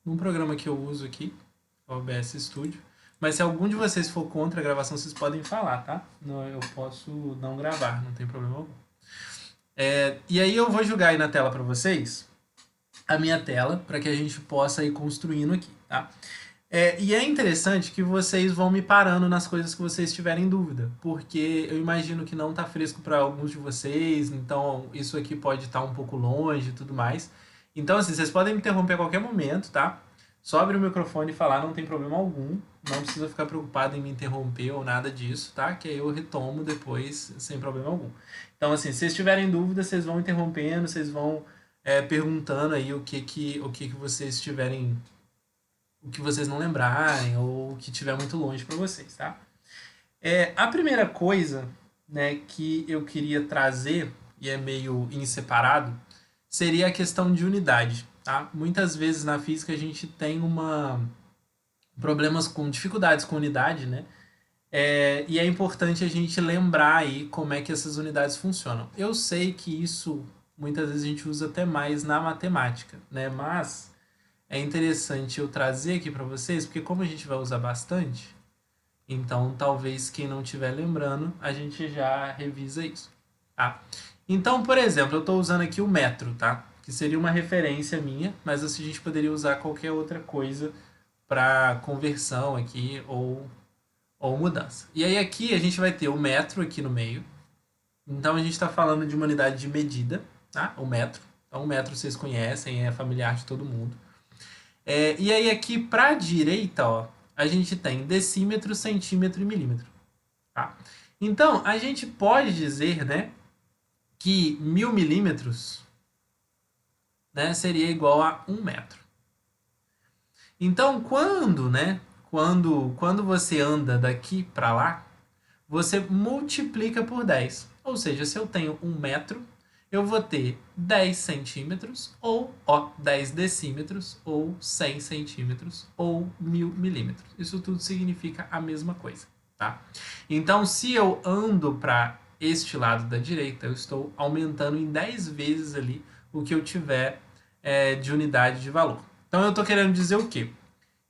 num programa que eu uso aqui, o OBS Studio. Mas se algum de vocês for contra a gravação, vocês podem falar, tá? Não, eu posso não gravar, não tem problema algum. E aí eu vou jogar aí na tela para vocês a minha tela para que a gente possa ir construindo aqui, tá? E é interessante que vocês vão me parando nas coisas que vocês tiverem dúvida, porque eu imagino que não tá fresco para alguns de vocês, então isso aqui pode estar um pouco longe e tudo mais. Então, assim, vocês podem me interromper a qualquer momento, tá? Só abrir o microfone e falar, não tem problema algum. Não precisa ficar preocupado em me interromper ou nada disso, tá? Que aí eu retomo depois sem problema algum. Então, assim, se vocês tiverem dúvida, vocês vão interrompendo, vocês vão perguntando aí o que vocês tiverem, o que vocês não lembrarem ou o que tiver muito longe para vocês, tá? A primeira coisa, né, que eu queria trazer e é meio em separado seria a questão de unidade, tá? Muitas vezes na física a gente tem problemas com dificuldades com unidade, né? E é importante a gente lembrar aí como é que essas unidades funcionam. Eu sei que isso muitas vezes a gente usa até mais na matemática, né? Mas é interessante eu trazer aqui para vocês, porque como a gente vai usar bastante, então talvez quem não estiver lembrando, a gente já revisa isso, tá? Então, por exemplo, eu estou usando aqui o metro, tá? Que seria uma referência minha, mas assim, a gente poderia usar qualquer outra coisa para conversão aqui ou mudança. E aí aqui a gente vai ter o metro aqui no meio. Então a gente está falando de uma unidade de medida, tá? O metro. Então o metro vocês conhecem, é familiar de todo mundo. E aí aqui para a direita, ó, a gente tem decímetro, centímetro e milímetro. Tá? Então a gente pode dizer, né, que 1000 milímetros, né, seria igual a 1 metro. Então quando você anda daqui para lá, você multiplica por 10. Ou seja, se eu tenho 1 metro, eu vou ter 10 centímetros, ou 10 decímetros, ou 100 centímetros, ou 1000 milímetros. Isso tudo significa a mesma coisa. Tá? Então, se eu ando para este lado da direita, eu estou aumentando em 10 vezes ali o que eu tiver de unidade de valor. Então, eu estou querendo dizer o quê?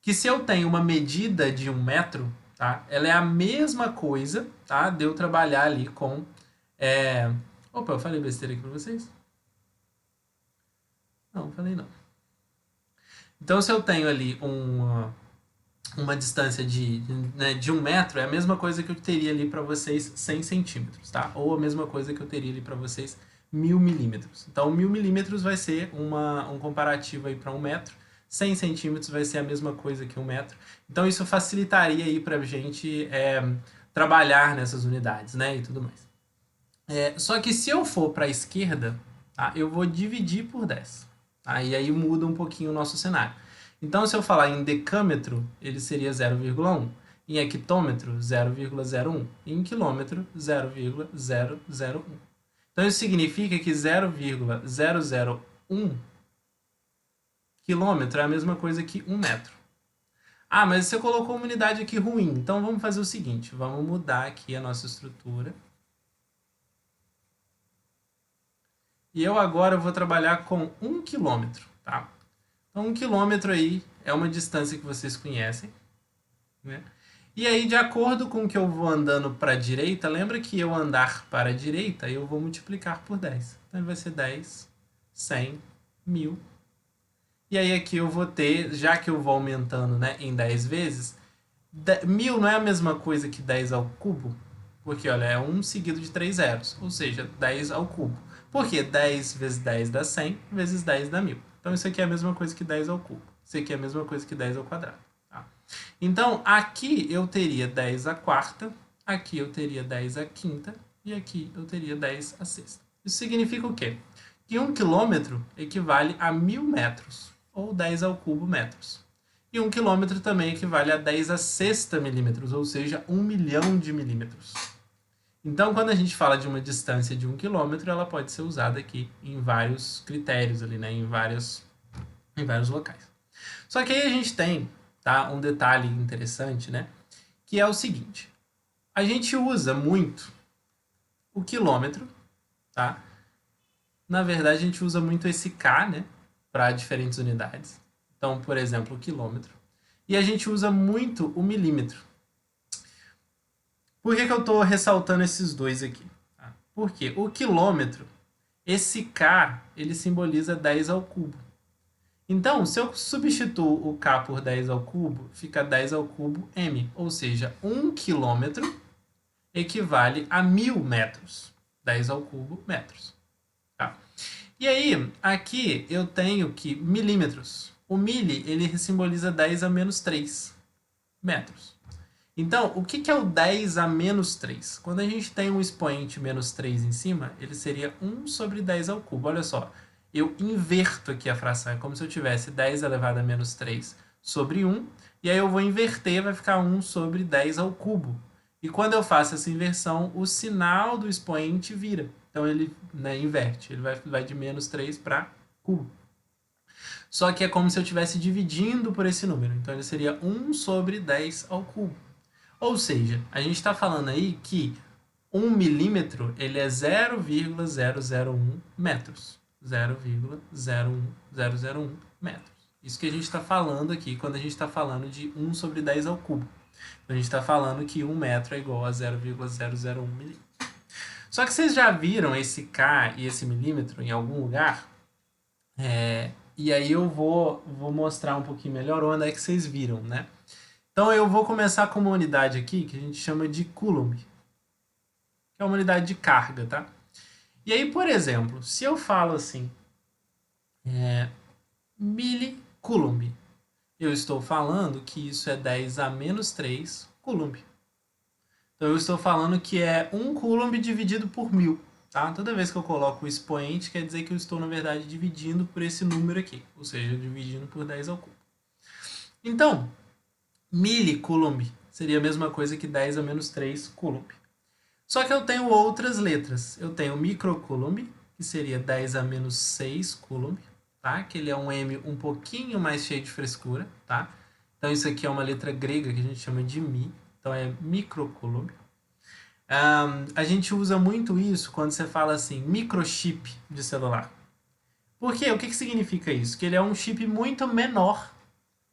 Que se eu tenho uma medida de 1 metro, tá? Ela é a mesma coisa, tá? De eu trabalhar ali com. É... Opa, eu falei besteira aqui pra vocês? Não, falei não. Então, se eu tenho ali uma distância de 1 metro, é a mesma coisa que eu teria ali para vocês 100 centímetros, tá? Ou a mesma coisa que eu teria ali para vocês 1000 milímetros. Então, 1000 milímetros vai ser um comparativo aí para 1 metro. 100 centímetros vai ser a mesma coisa que 1 metro. Então, isso facilitaria aí para a gente trabalhar nessas unidades, né? E tudo mais. Só que se eu for para a esquerda, tá? Eu vou dividir por 10. Tá? E aí muda um pouquinho o nosso cenário. Então, se eu falar em decâmetro, ele seria 0,1. Em hectômetro, 0,01. E em quilômetro, 0,001. Então, isso significa que 0,001 quilômetro é a mesma coisa que 1 metro. Ah, mas você colocou uma unidade aqui ruim. Então, vamos fazer o seguinte. Vamos mudar aqui a nossa estrutura. E eu agora vou trabalhar com 1 quilômetro, tá? Então, 1 quilômetro aí é uma distância que vocês conhecem, né? E aí, de acordo com que eu vou andando para a direita, lembra que eu andar para a direita, eu vou multiplicar por 10. Então, vai ser 10, 100, 1000. E aí aqui eu vou ter, já que eu vou aumentando, né, em 10 vezes, 1000 não é a mesma coisa que 10 ao cubo? Porque, olha, é 1 seguido de 3 zeros, ou seja, 10 ao cubo. Porque 10 vezes 10 dá 100, vezes 10 dá 1000. Então isso aqui é a mesma coisa que 10 ao cubo. Isso aqui é a mesma coisa que 10 ao quadrado. Tá? Então, aqui eu teria 10 à quarta, aqui eu teria 10 à quinta, e aqui eu teria 10 à sexta. Isso significa o quê? Que 1 quilômetro equivale a 1000 metros, ou 10 ao cubo metros. E 1 quilômetro também equivale a 10 a sexta milímetros, ou seja, 1 milhão de milímetros. Então, quando a gente fala de uma distância de 1 quilômetro, ela pode ser usada aqui em vários critérios, ali, né? em vários locais. Só que aí a gente tem, tá, um detalhe interessante, né? Que é o seguinte. A gente usa muito o quilômetro, tá? Na verdade, a gente usa muito esse K, né? Para diferentes unidades. Então, por exemplo, o quilômetro. E a gente usa muito o milímetro. Por que eu estou ressaltando esses dois aqui? Porque o quilômetro, esse K, ele simboliza 10 ao cubo. Então, se eu substituo o K por 10 ao cubo, fica 10 ao cubo m. Ou seja, 1 quilômetro equivale a 1000 metros. 10 ao cubo metros. Tá? E aí, aqui eu tenho que milímetros. O mili, ele simboliza 10 a menos 3 metros. Então, o que é o 10 a menos 3? Quando a gente tem um expoente menos 3 em cima, ele seria 1 sobre 10 ao cubo. Olha só, eu inverto aqui a fração. É como se eu tivesse 10 elevado a menos 3 sobre 1, e aí eu vou inverter, vai ficar 1 sobre 10 ao cubo. E quando eu faço essa inversão, o sinal do expoente vira. Então ele, né, inverte, ele vai de menos 3 para cubo. Só que é como se eu estivesse dividindo por esse número. Então ele seria 1 sobre 10 ao cubo. Ou seja, a gente está falando aí que 1 milímetro ele é 0,001 metros. 0,01001 metros. Isso que a gente está falando aqui quando a gente está falando de 1 sobre 10 ao cubo. A gente está falando que 1 metro é igual a 0,001 milímetro. Só que vocês já viram esse K e esse milímetro em algum lugar? E aí eu vou mostrar um pouquinho melhor onde é que vocês viram, né? Então eu vou começar com uma unidade aqui que a gente chama de Coulomb, que é uma unidade de carga, tá? E aí, por exemplo, se eu falo assim, milicoulomb, eu estou falando que isso é 10 a menos 3 coulomb. Então eu estou falando que é 1 coulomb dividido por 1000. Tá? Toda vez que eu coloco o expoente, quer dizer que eu estou, na verdade, dividindo por esse número aqui. Ou seja, dividindo por 10 ao cubo. Então, milicoulomb seria a mesma coisa que 10 a menos 3 coulomb. Só que eu tenho outras letras. Eu tenho microcoulomb, que seria 10 a menos 6 coulomb. Tá? Que ele é um M um pouquinho mais cheio de frescura. Tá? Então isso aqui é uma letra grega que a gente chama de Mi. Então é microcoulomb. A gente usa muito isso quando você fala assim, microchip de celular. Por quê? O que significa isso? Que ele é um chip muito menor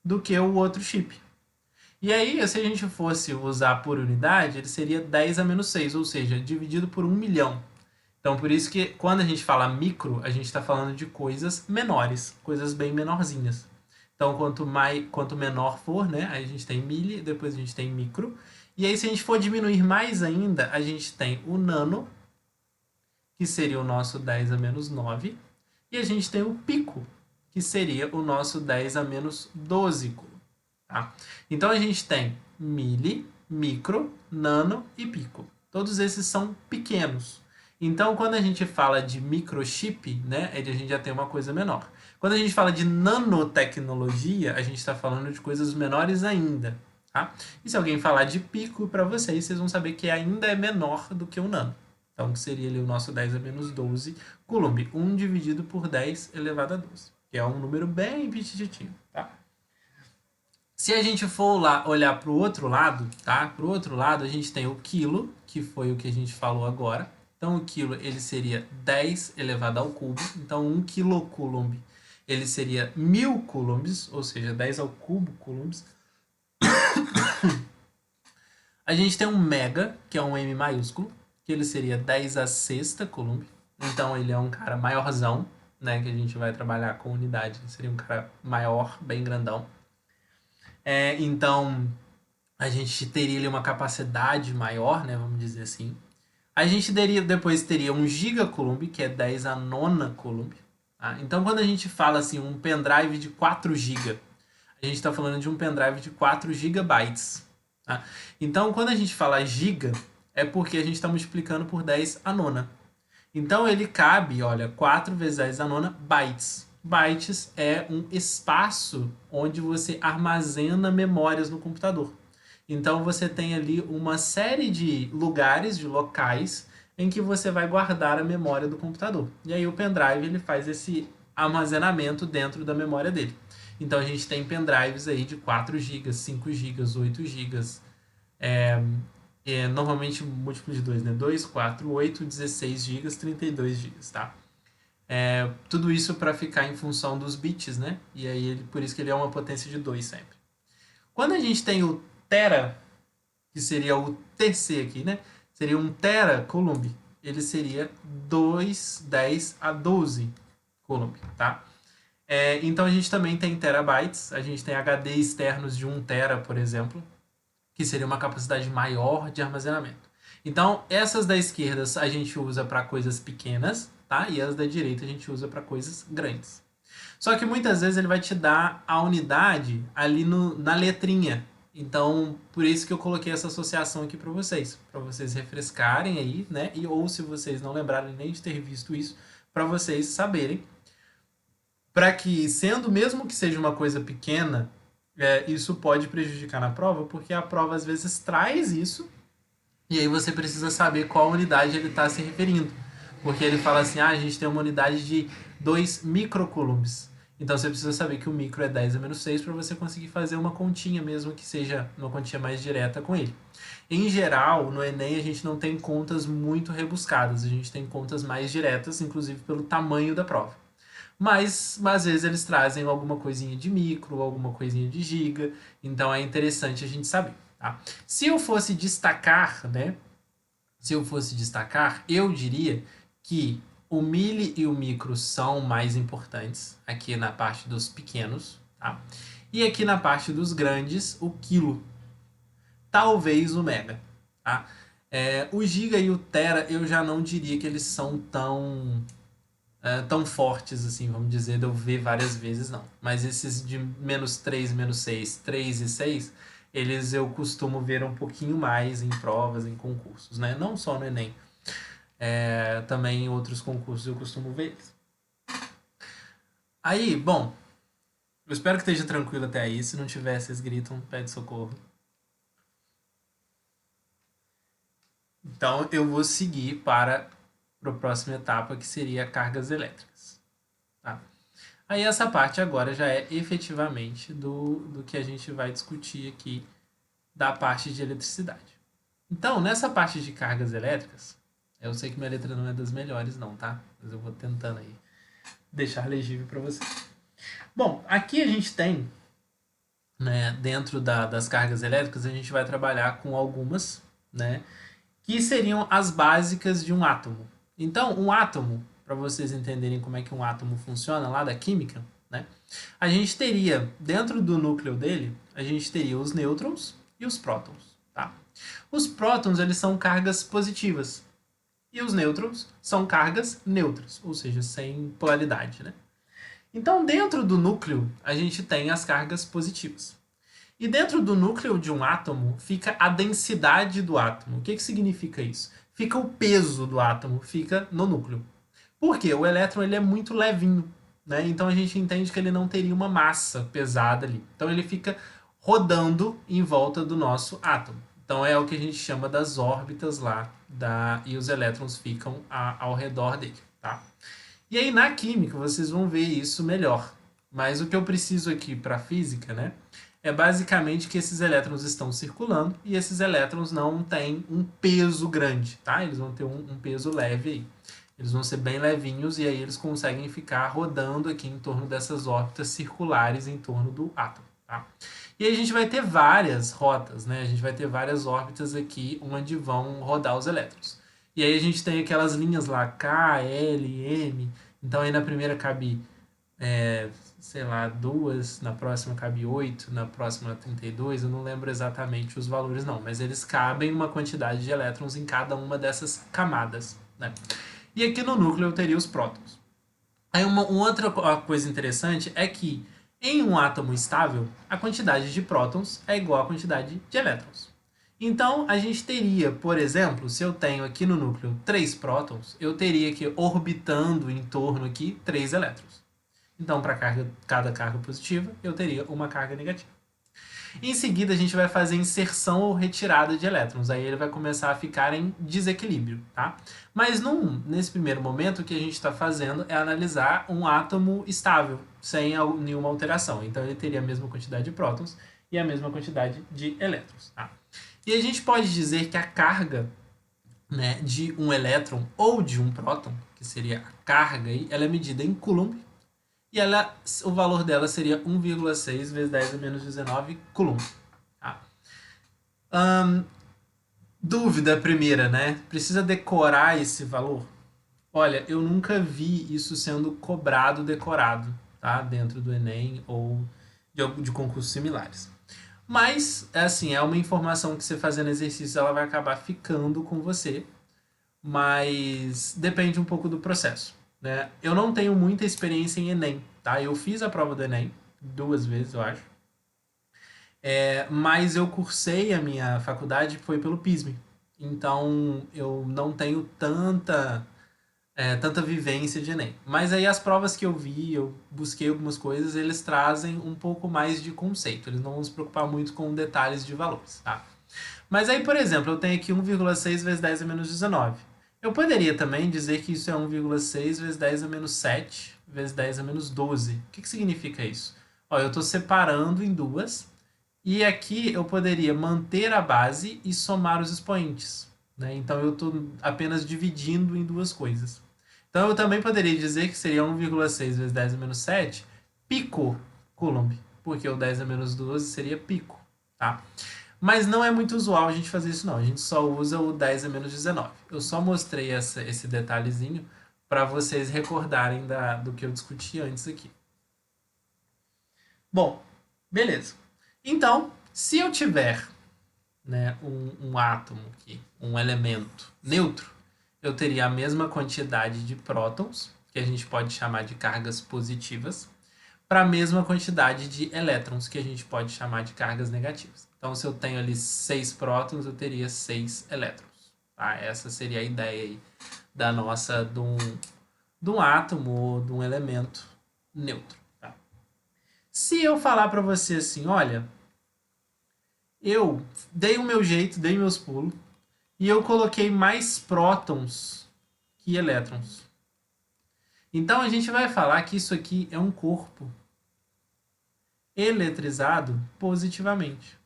do que o outro chip. E aí, se a gente fosse usar por unidade, ele seria 10 a menos 6, ou seja, dividido por 1 milhão. Então, por isso que quando a gente fala micro, a gente está falando de coisas menores, coisas bem menorzinhas. Então, quanto menor for, né, aí a gente tem mili, depois a gente tem micro. E aí, se a gente for diminuir mais ainda, a gente tem o nano, que seria o nosso 10 a menos 9. E a gente tem o pico, que seria o nosso 10 a menos 12. Tá? Então, a gente tem mili, micro, nano e pico. Todos esses são pequenos. Então, quando a gente fala de microchip, né, a gente já tem uma coisa menor. Quando a gente fala de nanotecnologia, a gente está falando de coisas menores ainda. Tá? E se alguém falar de pico para vocês, vocês vão saber que ainda é menor do que o nano. Então, que seria ali o nosso 10 a menos 12 coulomb. 1 dividido por 10 elevado a 12. Que é um número bem petititinho. Tá? Se a gente for lá olhar para o outro lado, tá? Para o outro lado, a gente tem o quilo, que foi o que a gente falou agora. Então, o quilo ele seria 10 elevado ao cubo. Então, 1 quilocoulomb ele seria 1000 coulombs, ou seja, 10 ao cubo coulombs. A gente tem um mega, que é um M maiúsculo, que ele seria 10 a sexta coulomb. Então, ele é um cara maiorzão, né? Que a gente vai trabalhar com unidade. Ele seria um cara maior, bem grandão. Então, a gente teria ali uma capacidade maior, né? Vamos dizer assim. A gente depois teria um gigacoulomb, que é 10 a nona coulomb. Tá? Então, quando a gente fala assim, um pendrive de 4 GB, a gente está falando de um pendrive de 4 gigabytes. Tá? Então, quando a gente fala giga, é porque a gente está multiplicando por 10 a nona. Então, ele cabe, olha, 4 vezes 10 a nona bytes. Bytes é um espaço onde você armazena memórias no computador. Então, você tem ali uma série de lugares, de locais, em que você vai guardar a memória do computador. E aí o pendrive ele faz esse armazenamento dentro da memória dele. Então, a gente tem pendrives aí de 4 GB, 5 GB, 8 GB. Normalmente múltiplo de 2, né? 2, 4, 8, 16 GB, 32 GB, tá? Tudo isso para ficar em função dos bits, né? E aí, por isso que ele é uma potência de 2 sempre. Quando a gente tem o tera, que seria o TC aqui, né? Seria um tera coulomb. Ele seria 210 a 12 coulomb, tá? Então a gente também tem terabytes, a gente tem HD externos de 1 tera, por exemplo, que seria uma capacidade maior de armazenamento. Então, essas da esquerda a gente usa para coisas pequenas, tá? E as da direita a gente usa para coisas grandes. Só que muitas vezes ele vai te dar a unidade ali na letrinha. Então, por isso que eu coloquei essa associação aqui para vocês refrescarem aí, né? Ou se vocês não lembrarem nem de ter visto isso, para vocês saberem. Para que, sendo mesmo que seja uma coisa pequena, isso pode prejudicar na prova, porque a prova às vezes traz isso, e aí você precisa saber qual unidade ele está se referindo. Porque ele fala assim, a gente tem uma unidade de 2 microcoulombs. Então você precisa saber que o micro é 10 a menos 6 para você conseguir fazer uma continha, mesmo que seja uma continha mais direta com ele. Em geral, no Enem a gente não tem contas muito rebuscadas, a gente tem contas mais diretas, inclusive pelo tamanho da prova. Mas às vezes eles trazem alguma coisinha de micro, alguma coisinha de giga, então é interessante a gente saber. Tá? Se eu fosse destacar, né? Se eu fosse destacar, eu diria que o milli e o micro são mais importantes aqui na parte dos pequenos, tá? E aqui na parte dos grandes, o quilo, talvez o mega, tá? O giga e o tera eu já não diria que eles são tão fortes assim, vamos dizer, de eu ver várias vezes, não. Mas esses de menos 3, menos 6, 3 e 6, eles eu costumo ver um pouquinho mais em provas, em concursos, né? Não só no Enem. Também em outros concursos eu costumo ver eles. Aí, bom, eu espero que esteja tranquilo até aí. Se não tiver, vocês gritam, pede socorro. Então eu vou seguir para a próxima etapa, que seria cargas elétricas. Tá? Aí essa parte agora já é efetivamente do que a gente vai discutir aqui da parte de eletricidade. Então, nessa parte de cargas elétricas, eu sei que minha letra não é das melhores não, tá? Mas eu vou tentando aí deixar legível para vocês. Bom, aqui a gente tem, né, dentro das cargas elétricas, a gente vai trabalhar com algumas, né, que seriam as básicas de um átomo. Então, um átomo, para vocês entenderem como é que um átomo funciona lá da química, né, a gente teria, dentro do núcleo dele, a gente teria os nêutrons e os prótons. Tá? Os prótons, eles são cargas positivas. E os nêutrons são cargas neutras, ou seja, sem polaridade. Né? Então, dentro do núcleo, a gente tem as cargas positivas. E dentro do núcleo de um átomo fica a densidade do átomo. O que significa isso? Fica o peso do átomo, fica no núcleo. Por quê? O elétron ele é muito levinho, né? Então a gente entende que ele não teria uma massa pesada ali. Então ele fica rodando em volta do nosso átomo. Então é o que a gente chama das órbitas lá, e os elétrons ficam ao redor dele. Tá? E aí na química vocês vão ver isso melhor. Mas o que eu preciso aqui para a física, né? É basicamente que esses elétrons estão circulando e esses elétrons não têm um peso grande, tá? Eles vão ter um peso leve aí. Eles vão ser bem levinhos e aí eles conseguem ficar rodando aqui em torno dessas órbitas circulares em torno do átomo, tá? E aí a gente vai ter várias rotas, né? A gente vai ter várias órbitas aqui onde vão rodar os elétrons. E aí a gente tem aquelas linhas lá, K, L, M. Então aí na primeira cabe, sei lá, 2, na próxima cabe 8, na próxima 32, eu não lembro exatamente os valores não, mas eles cabem uma quantidade de elétrons em cada uma dessas camadas, né? E aqui no núcleo eu teria os prótons. Aí uma outra coisa interessante é que em um átomo estável, a quantidade de prótons é igual à quantidade de elétrons. Então, a gente teria, por exemplo, se eu tenho aqui no núcleo 3 prótons, eu teria que orbitando em torno aqui 3 elétrons. Então, para cada carga positiva, eu teria uma carga negativa. Em seguida, a gente vai fazer inserção ou retirada de elétrons. Aí ele vai começar a ficar em desequilíbrio, tá? Mas nesse primeiro momento, o que a gente está fazendo é analisar um átomo estável, sem nenhuma alteração. Então ele teria a mesma quantidade de prótons e a mesma quantidade de elétrons, tá? E a gente pode dizer que a carga né, de um elétron ou de um próton, que seria a carga, aí, ela é medida em Coulomb, e o valor dela seria 1,6 vezes 10 a menos 19 Coulomb. Tá? Dúvida primeira, né? Precisa decorar esse valor? Olha, eu nunca vi isso sendo cobrado, decorado, tá? Dentro do Enem ou de concursos similares. Mas, assim, é uma informação que você fazendo exercício, ela vai acabar ficando com você, mas depende um pouco do processo, né? Eu não tenho muita experiência em Enem, tá? Eu fiz a prova do Enem 2 vezes, eu acho. Mas eu cursei a minha faculdade foi pelo PISME. Então eu não tenho tanta vivência de Enem. Mas aí as provas que eu vi, eu busquei algumas coisas, eles trazem um pouco mais de conceito. Eles não vão se preocupar muito com detalhes de valores, tá? Mas aí, por exemplo, eu tenho aqui 1,6 vezes 10 a menos 19. Eu poderia também dizer que isso é 1,6 vezes 10 a menos 7 vezes 10 a menos 12. O que significa isso? Ó, eu estou separando em duas e aqui eu poderia manter a base e somar os expoentes. Né? Então eu estou apenas dividindo em duas coisas. Então eu também poderia dizer que seria 1,6 vezes 10 a menos 7 pico Coulomb, porque o 10 a menos 12 seria pico. Tá? Mas não é muito usual a gente fazer isso não, a gente só usa o 10 a menos 19. Eu só mostrei esse detalhezinho para vocês recordarem do que eu discuti antes aqui. Bom, beleza. Então, se eu tiver, né, um átomo aqui, um elemento neutro, eu teria a mesma quantidade de prótons, que a gente pode chamar de cargas positivas, para a mesma quantidade de elétrons, que a gente pode chamar de cargas negativas. Então, se eu tenho ali 6 prótons, eu teria 6 elétrons. Tá? Essa seria a ideia aí da nossa, de um átomo ou de um elemento neutro. Tá? Se eu falar para você assim, olha, eu dei o meu jeito, dei meus pulos, e eu coloquei mais prótons que elétrons. Então, a gente vai falar que isso aqui é um corpo eletrizado positivamente.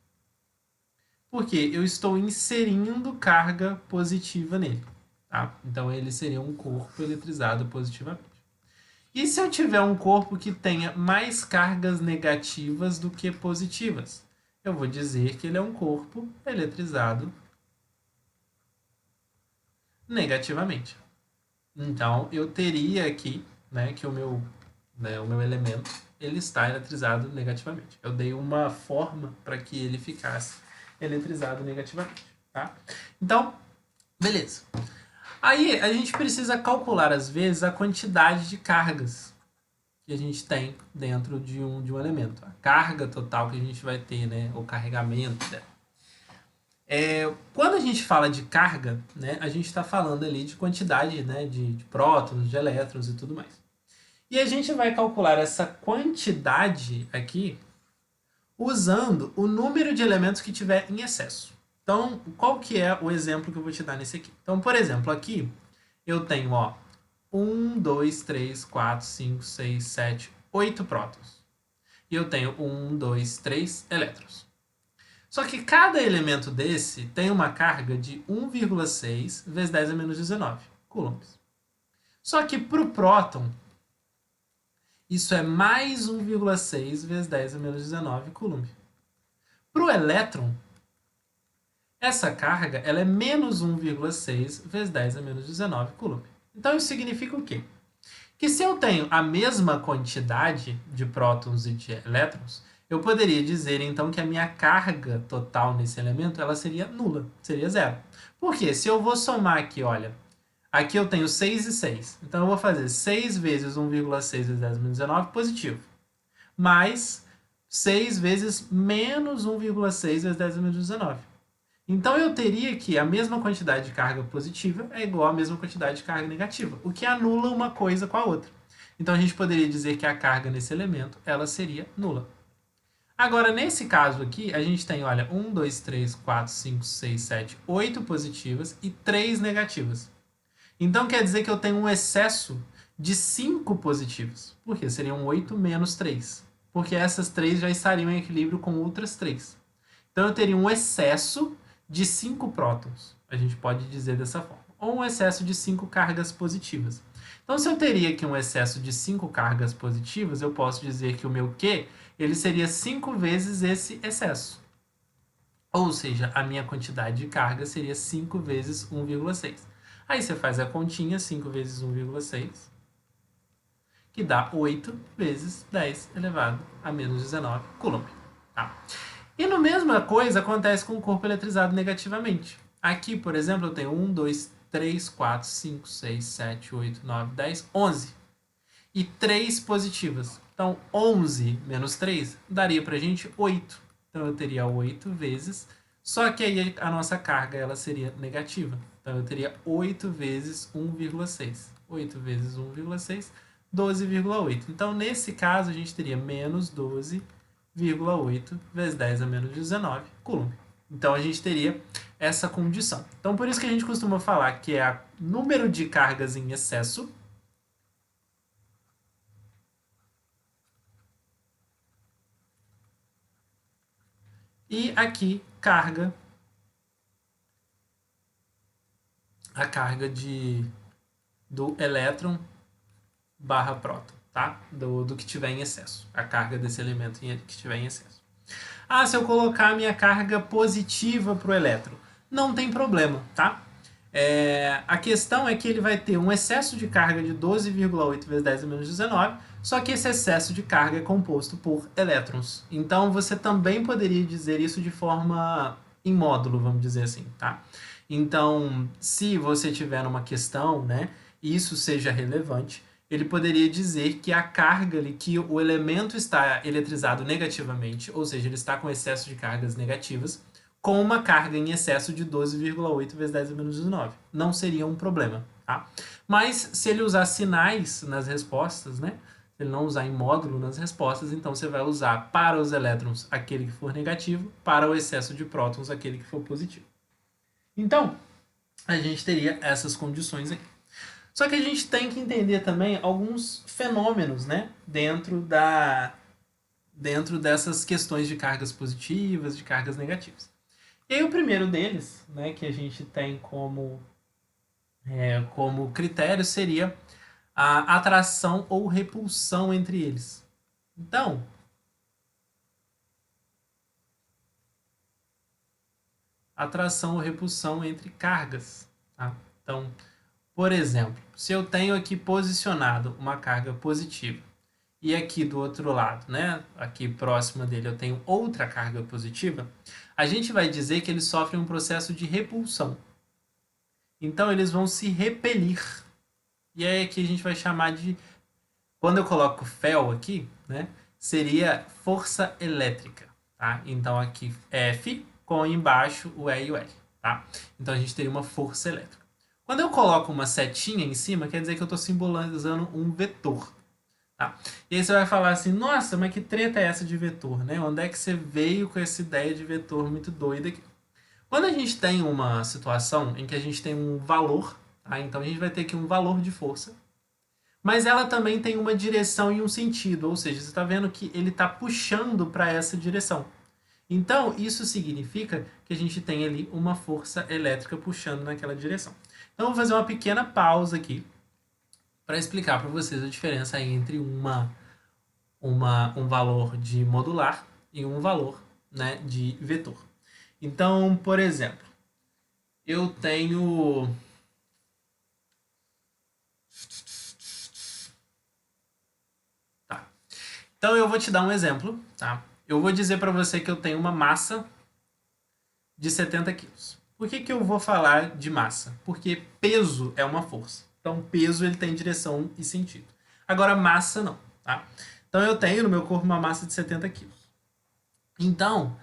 Porque eu estou inserindo carga positiva nele. Tá? Então ele seria um corpo eletrizado positivamente. E se eu tiver um corpo que tenha mais cargas negativas do que positivas? Eu vou dizer que ele é um corpo eletrizado negativamente. Então eu teria aqui, né, que o meu elemento ele está eletrizado negativamente. Eu dei uma forma para que ele ficasse eletrizado negativamente. Tá? Então, beleza. Aí a gente precisa calcular, às vezes, a quantidade de cargas que a gente tem dentro de um elemento. A carga total que a gente vai ter, né? O carregamento dela. Quando a gente fala de carga, né, a gente está falando ali de quantidade, né, de prótons, de elétrons e tudo mais. E a gente vai calcular essa quantidade aqui usando o número de elementos que tiver em excesso. Então, qual que é o exemplo que eu vou te dar nesse aqui? Então, por exemplo, aqui eu tenho, ó, 1, 2, 3, 4, 5, 6, 7, 8 prótons. E eu tenho 1, 2, 3 elétrons. Só que cada elemento desse tem uma carga de 1,6 vezes 10 a menos 19 coulombs. Só que para o próton, isso é mais 1,6 vezes 10 a menos 19 coulomb. Para o elétron, essa carga ela é menos 1,6 vezes 10 a menos 19 coulomb. Então isso significa o quê? Que se eu tenho a mesma quantidade de prótons e de elétrons, eu poderia dizer então que a minha carga total nesse elemento ela seria nula, seria zero. Por quê? Se eu vou somar aqui, olha, aqui eu tenho 6 e 6. Então eu vou fazer 6 vezes 1,6 vezes 10 menos 19 positivo. Mais 6 vezes menos 1,6 vezes 10 menos 19. Então eu teria que a mesma quantidade de carga positiva é igual à mesma quantidade de carga negativa, o que anula uma coisa com a outra. Então a gente poderia dizer que a carga nesse elemento ela seria nula. Agora, nesse caso aqui, a gente tem, olha, 1, 2, 3, 4, 5, 6, 7, 8 positivas e 3 negativas. Então quer dizer que eu tenho um excesso de 5 positivas. Por quê? Seriam 8 menos 3. Porque essas 3 já estariam em equilíbrio com outras 3. Então eu teria um excesso de 5 prótons. A gente pode dizer dessa forma. Ou um excesso de 5 cargas positivas. Então, se eu teria aqui um excesso de 5 cargas positivas, eu posso dizer que o meu Q ele seria 5 vezes esse excesso. Ou seja, a minha quantidade de carga seria 5 vezes 1,6. Aí você faz a continha, 5 vezes 1,6, que dá 8 vezes 10 elevado a menos 19 coulomb. Tá? E a mesma coisa acontece com o corpo eletrizado negativamente. Aqui, por exemplo, eu tenho 1, 2, 3, 4, 5, 6, 7, 8, 9, 10, 11. E 3 positivas. Então, 11 menos 3 daria pra gente 8. Então, eu teria 8 vezes. Só que aí a nossa carga ela seria negativa. Então, eu teria 8 vezes 1,6. 8 vezes 1,6, 12,8. Então, nesse caso, a gente teria menos 12,8 vezes 10 a menos 19 coulomb. Então, a gente teria essa condição. Então, por isso que a gente costuma falar que é o número de cargas em excesso e aqui carga, a carga do elétron barra próton, tá? Do que tiver em excesso, a carga desse elemento que estiver em excesso. Ah, se eu colocar a minha carga positiva para o elétron, não tem problema, tá? A questão é que ele vai ter um excesso de carga de 12,8 vezes 10 a menos 19, só que esse excesso de carga é composto por elétrons. Então você também poderia dizer isso de forma em módulo, vamos dizer assim, tá? Então, se você tiver uma questão, né, e isso seja relevante, ele poderia dizer que a carga ali, que o elemento está eletrizado negativamente, ou seja, ele está com excesso de cargas negativas, com uma carga em excesso de 12,8 vezes 10 a menos 19. Não seria um problema, tá? Mas se ele usar sinais nas respostas, né? Se ele não usar em módulo nas respostas, então você vai usar para os elétrons aquele que for negativo, para o excesso de prótons aquele que for positivo. Então, a gente teria essas condições aí. Só que a gente tem que entender também alguns fenômenos, né? Dentro dessas questões de cargas positivas, de cargas negativas. E aí o primeiro deles, né, que a gente tem como critério seria a atração ou repulsão entre eles. Então, atração ou repulsão entre cargas. Tá? Então, por exemplo, se eu tenho aqui posicionado uma carga positiva e aqui do outro lado, né, aqui próxima dele eu tenho outra carga positiva, a gente vai dizer que eles sofrem um processo de repulsão. Então eles vão se repelir. E aí aqui a gente vai chamar de, quando eu coloco fel aqui, né, seria força elétrica, tá? Então aqui F com embaixo o E e o L, tá? Então a gente teria uma força elétrica. Quando eu coloco uma setinha em cima, quer dizer que eu estou simbolizando um vetor. Tá? E aí você vai falar assim, nossa, mas que treta é essa de vetor, né? Onde é que você veio com essa ideia de vetor muito doida aqui? Quando a gente tem uma situação em que a gente tem um valor, tá? Então a gente vai ter aqui um valor de força, mas ela também tem uma direção e um sentido, ou seja, você está vendo que ele está puxando para essa direção. Então, isso significa que a gente tem ali uma força elétrica puxando naquela direção. Então, eu vou fazer uma pequena pausa aqui para explicar para vocês a diferença entre um valor de modular e um valor, né, de vetor. Então, por exemplo, eu tenho Então eu vou te dar um exemplo, tá? Eu vou dizer para você que eu tenho uma massa de 70 quilos. Por que eu vou falar de massa? Porque peso é uma força. Então peso ele tem direção e sentido. Agora massa não, tá? Então eu tenho no meu corpo uma massa de 70 quilos. Então,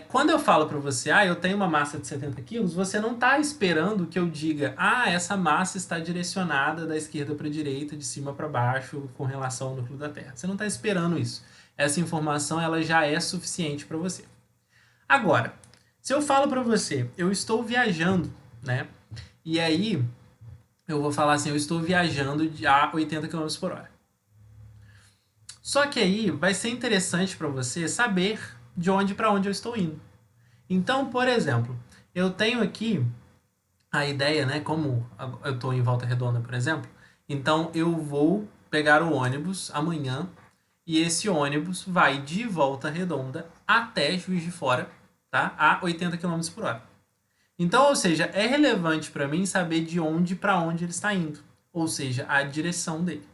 quando eu falo para você, eu tenho uma massa de 70 quilos, você não está esperando que eu diga, essa massa está direcionada da esquerda para a direita, de cima para baixo, com relação ao núcleo da Terra. Você não está esperando isso. Essa informação ela já é suficiente para você. Agora, se eu falo para você, eu estou viajando, né? E aí eu vou falar assim, eu estou viajando a 80 km por hora. Só que aí vai ser interessante para você saber de onde para onde eu estou indo. Então, por exemplo, eu tenho aqui a ideia, né? Como eu estou em Volta Redonda, por exemplo, então eu vou pegar o ônibus amanhã e esse ônibus vai de Volta Redonda até Juiz de Fora, tá? A 80 quilômetros por hora. Então, ou seja, é relevante para mim saber de onde para onde ele está indo, ou seja, a direção dele.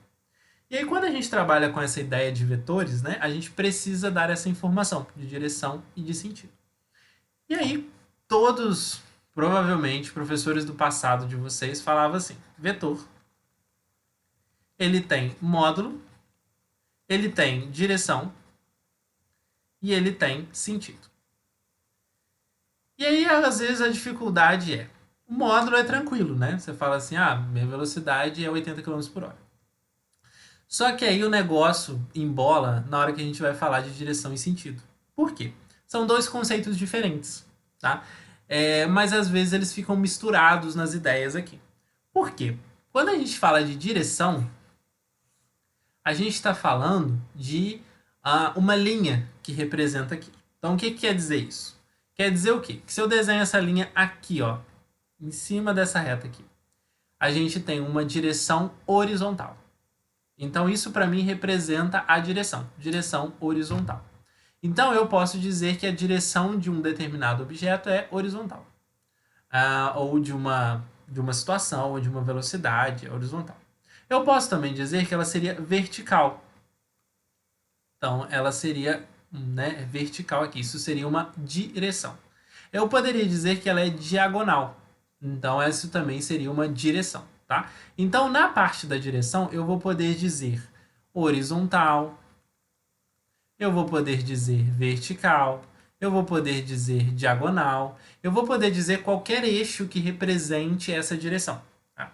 E aí, quando a gente trabalha com essa ideia de vetores, né, a gente precisa dar essa informação de direção e de sentido. E aí, todos, provavelmente, professores do passado de vocês falavam assim: vetor, ele tem módulo, ele tem direção e ele tem sentido. E aí, às vezes, a dificuldade é: o módulo é tranquilo, né? Você fala assim, minha velocidade é 80 km por hora. Só que aí o negócio embola na hora que a gente vai falar de direção e sentido. Por quê? São dois conceitos diferentes, tá? Mas às vezes eles ficam misturados nas ideias aqui. Por quê? Quando a gente fala de direção, a gente está falando de uma linha que representa aquilo. Então, o que quer dizer isso? Quer dizer o quê? Que se eu desenho essa linha aqui, ó, em cima dessa reta aqui, a gente tem uma direção horizontal. Então, isso para mim representa a direção horizontal. Então, eu posso dizer que a direção de um determinado objeto é horizontal. Ou de uma situação, ou de uma velocidade, é horizontal. Eu posso também dizer que ela seria vertical. Então, ela seria, né, vertical aqui. Isso seria uma direção. Eu poderia dizer que ela é diagonal. Então, isso também seria uma direção, tá? Então, na parte da direção, eu vou poder dizer horizontal, eu vou poder dizer vertical, eu vou poder dizer diagonal, eu vou poder dizer qualquer eixo que represente essa direção. Tá?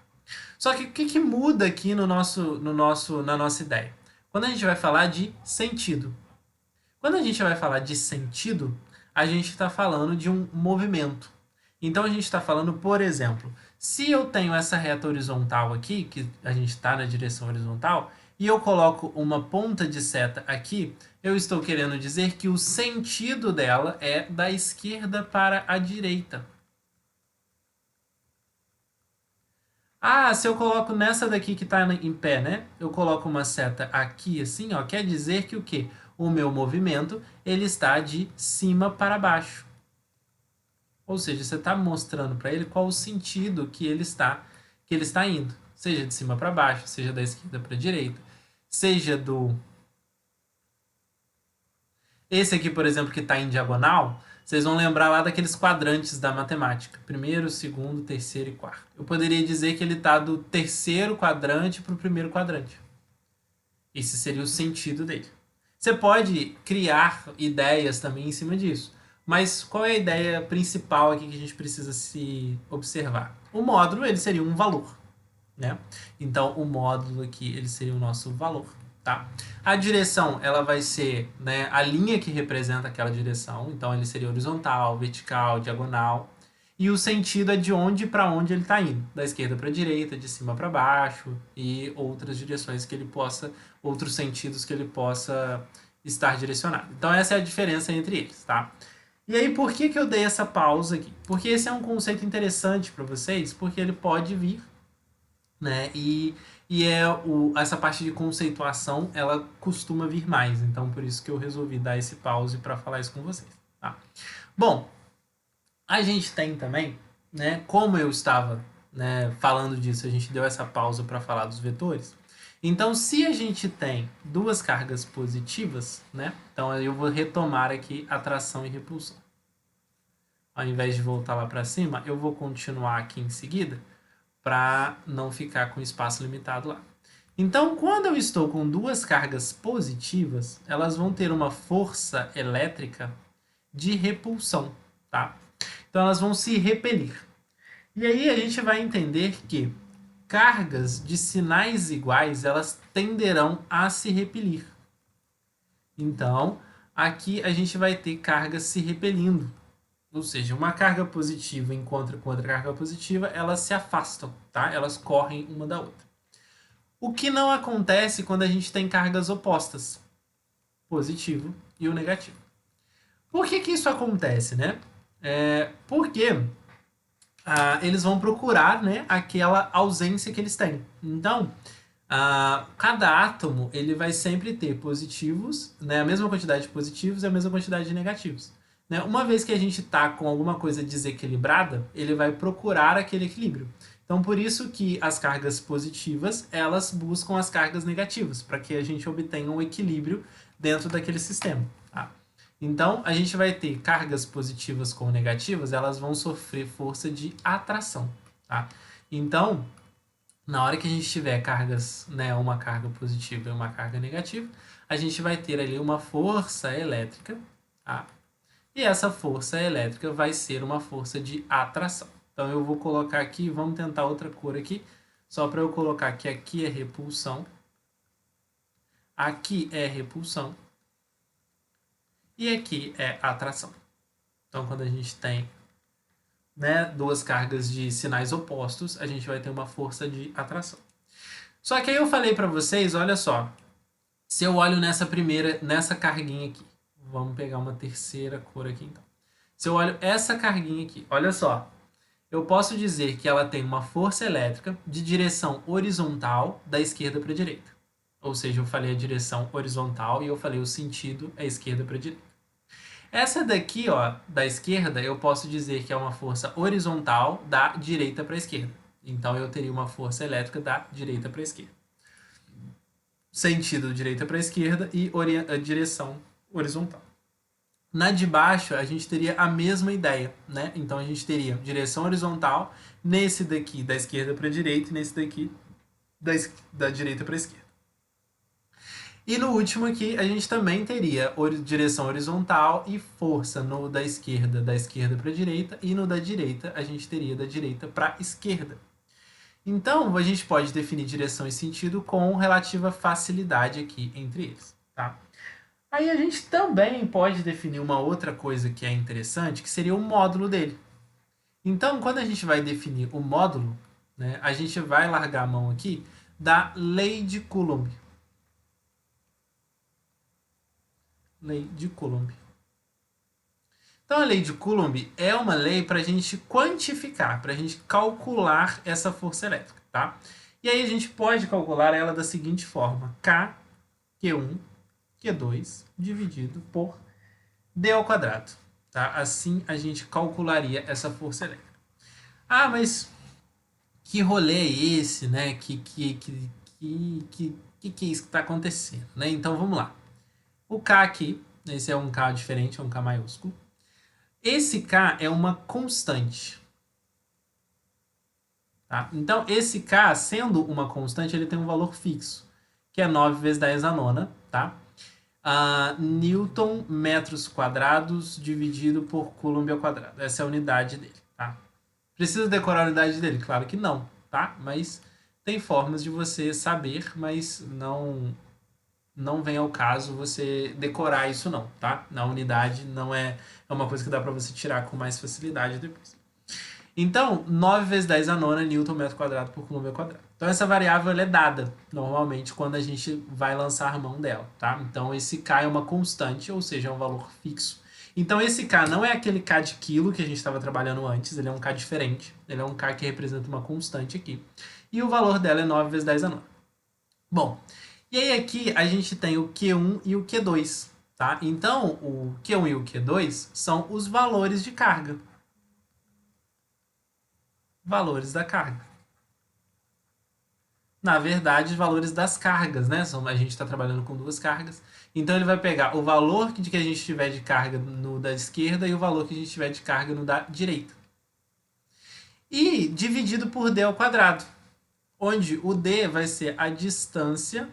Só que o que muda aqui na nossa ideia? Quando a gente vai falar de sentido. Quando a gente vai falar de sentido, a gente está falando de um movimento. Então a gente está falando, por exemplo, se eu tenho essa reta horizontal aqui, que a gente está na direção horizontal, e eu coloco uma ponta de seta aqui, eu estou querendo dizer que o sentido dela é da esquerda para a direita. Se eu coloco nessa daqui que está em pé, né? Eu coloco uma seta aqui assim, ó, quer dizer que o quê? O meu movimento, ele está de cima para baixo. Ou seja, você está mostrando para ele qual o sentido que ele está indo. Seja de cima para baixo, seja da esquerda para a direita, seja do... Esse aqui, por exemplo, que está em diagonal, vocês vão lembrar lá daqueles quadrantes da matemática. Primeiro, segundo, terceiro e quarto. Eu poderia dizer que ele está do terceiro quadrante para o primeiro quadrante. Esse seria o sentido dele. Você pode criar ideias também em cima disso. Mas qual é a ideia principal aqui que a gente precisa se observar? O módulo, ele seria um valor, né? Então, o módulo aqui, ele seria o nosso valor, tá? A direção, ela vai ser, né, a linha que representa aquela direção. Então, ele seria horizontal, vertical, diagonal. E o sentido é de onde para onde ele está indo. Da esquerda para a direita, de cima para baixo e outras direções que ele possa, outros sentidos que ele possa estar direcionado. Então, essa é a diferença entre eles, tá? E aí, por que eu dei essa pausa aqui? Porque esse é um conceito interessante para vocês, porque ele pode vir, né? Essa parte de conceituação, ela costuma vir mais. Então, por isso que eu resolvi dar esse pause para falar isso com vocês, tá? Bom, a gente tem também, né? Como eu estava, né, falando disso, a gente deu essa pausa para falar dos vetores. Então, se a gente tem duas cargas positivas, né? Então, eu vou retomar aqui atração e repulsão. Ao invés de voltar lá para cima, eu vou continuar aqui em seguida para não ficar com espaço limitado lá. Então, quando eu estou com duas cargas positivas, elas vão ter uma força elétrica de repulsão, tá? Então, elas vão se repelir. E aí a gente vai entender que cargas de sinais iguais, elas tenderão a se repelir. Então, aqui a gente vai ter cargas se repelindo. Ou seja, uma carga positiva encontra com outra carga positiva, elas se afastam, tá? Elas correm uma da outra. O que não acontece quando a gente tem cargas opostas, positivo e o negativo. Por que isso acontece, né? Porque eles vão procurar, né, aquela ausência que eles têm. Então, cada átomo ele vai sempre ter positivos, né, a mesma quantidade de positivos e a mesma quantidade de negativos. Né? Uma vez que a gente está com alguma coisa desequilibrada, ele vai procurar aquele equilíbrio. Então, por isso que as cargas positivas, elas buscam as cargas negativas, para que a gente obtenha um equilíbrio dentro daquele sistema. Tá? Então, a gente vai ter cargas positivas com negativas, elas vão sofrer força de atração. Tá? Então, na hora que a gente tiver cargas, né, uma carga positiva e uma carga negativa, a gente vai ter ali uma força elétrica, tá? E essa força elétrica vai ser uma força de atração. Então eu vou colocar aqui, vamos tentar outra cor aqui, só para eu colocar que aqui é repulsão, aqui é repulsão e aqui é atração. Então quando a gente tem, né, duas cargas de sinais opostos, a gente vai ter uma força de atração. Só que aí eu falei para vocês, olha só, se eu olho nessa carguinha aqui, vamos pegar uma terceira cor aqui então. Se eu olho essa carguinha aqui, olha só, eu posso dizer que ela tem uma força elétrica de direção horizontal da esquerda para a direita. Ou seja, eu falei a direção horizontal e eu falei o sentido é esquerda para a direita. Essa daqui, ó, da esquerda, eu posso dizer que é uma força horizontal da direita para a esquerda. Então eu teria uma força elétrica da direita para a esquerda. Sentido direita para a esquerda e a direção horizontal. Na de baixo, a gente teria a mesma ideia, né? Então a gente teria direção horizontal nesse daqui da esquerda para a direita e nesse daqui da direita para a esquerda. E no último aqui, a gente também teria direção horizontal e força no da esquerda para a direita, e no da direita, a gente teria da direita para a esquerda. Então, a gente pode definir direção e sentido com relativa facilidade aqui entre eles, tá? Aí a gente também pode definir uma outra coisa que é interessante, que seria o módulo dele. Então, quando a gente vai definir o módulo, né, a gente vai largar a mão aqui da lei de Coulomb. Lei de Coulomb. Então, a lei de Coulomb é uma lei para a gente quantificar, para a gente calcular essa força elétrica, tá? E aí a gente pode calcular ela da seguinte forma: K, Q1, Q2 dividido por D ao quadrado. Tá? Assim a gente calcularia essa força elétrica. Ah, mas que rolê é esse, né? Que é isso que está acontecendo, né? Então vamos lá. O K aqui, esse é um K diferente, é um K maiúsculo. Esse K é uma constante. Tá? Então esse K, sendo uma constante, ele tem um valor fixo, que é 9 vezes 10 a nona, tá? Newton metros quadrados dividido por Coulomb ao quadrado. Essa é a unidade dele, tá? Precisa decorar a unidade dele? Claro que não, tá? Mas tem formas de você saber, mas não vem ao caso você decorar isso não, tá? Na unidade não é uma coisa que dá para você tirar com mais facilidade depois. Então, 9 vezes 10 a nona Newton metro quadrado por Coulomb ao quadrado. Então, essa variável é dada, normalmente, quando a gente vai lançar mão dela, tá? Então, esse K é uma constante, ou seja, é um valor fixo. Então, esse K não é aquele K de quilo que a gente estava trabalhando antes, ele é um K diferente. Ele é um K que representa uma constante aqui. E o valor dela é 9 vezes 10 a nona. Bom, e aí aqui a gente tem o Q1 e o Q2, tá? Então, o Q1 e o Q2 são os valores de carga. Valores da carga. Na verdade, valores das cargas, né? A gente está trabalhando com duas cargas. Então ele vai pegar o valor que a gente tiver de carga no da esquerda e o valor que a gente tiver de carga no da direita. E dividido por D ao quadrado, onde o D vai ser a distância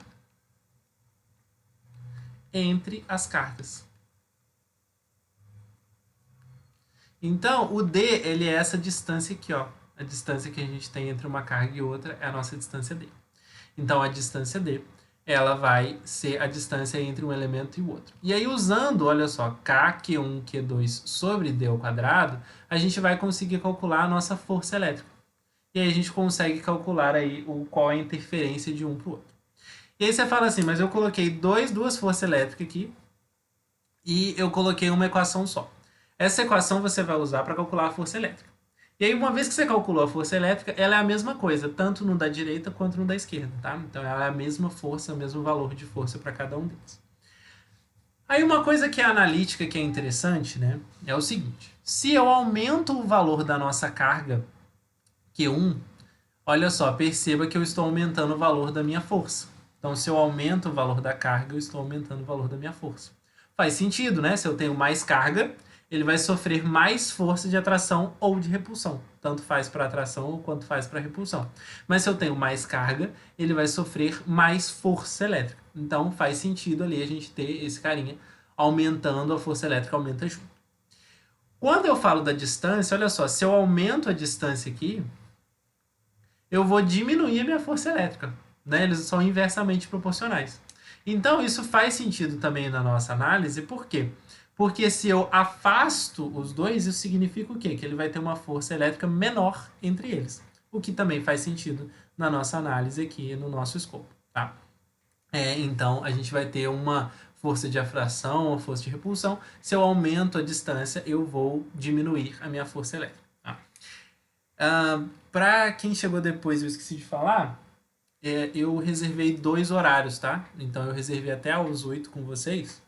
entre as cargas. Então, o D ele é essa distância aqui, ó. A distância que a gente tem entre uma carga e outra é a nossa distância D. Então, a distância D, ela vai ser a distância entre um elemento e o outro. E aí, usando, olha só, K, Q1, Q2 sobre D ao quadrado, a gente vai conseguir calcular a nossa força elétrica. E aí a gente consegue calcular aí qual é a interferência de um para o outro. E aí você fala assim, mas eu coloquei duas forças elétricas aqui e eu coloquei uma equação só. Essa equação você vai usar para calcular a força elétrica. E aí, uma vez que você calculou a força elétrica, ela é a mesma coisa, tanto no da direita quanto no da esquerda, tá? Então, ela é a mesma força, o mesmo valor de força para cada um deles. Aí, uma coisa que é analítica, que é interessante, né, é o seguinte. Se eu aumento o valor da nossa carga Q1, olha só, perceba que eu estou aumentando o valor da minha força. Então, se eu aumento o valor da carga, eu estou aumentando o valor da minha força. Faz sentido, né? Se eu tenho mais carga, ele vai sofrer mais força de atração ou de repulsão. Tanto faz para atração quanto faz para repulsão. Mas se eu tenho mais carga, ele vai sofrer mais força elétrica. Então faz sentido ali a gente ter esse carinha aumentando, a força elétrica aumenta junto. Quando eu falo da distância, olha só, se eu aumento a distância aqui, eu vou diminuir a minha força elétrica. Né? Eles são inversamente proporcionais. Então, isso faz sentido também na nossa análise, por quê? Porque se eu afasto os dois, isso significa o quê? Que ele vai ter uma força elétrica menor entre eles. O que também faz sentido na nossa análise aqui, no nosso escopo. Tá? Então, a gente vai ter uma força de atração, uma força de repulsão. Se eu aumento a distância, eu vou diminuir a minha força elétrica. Tá? Para quem chegou depois, eu esqueci de falar, eu reservei 2 horários, tá? Então eu reservei até às 8 com vocês.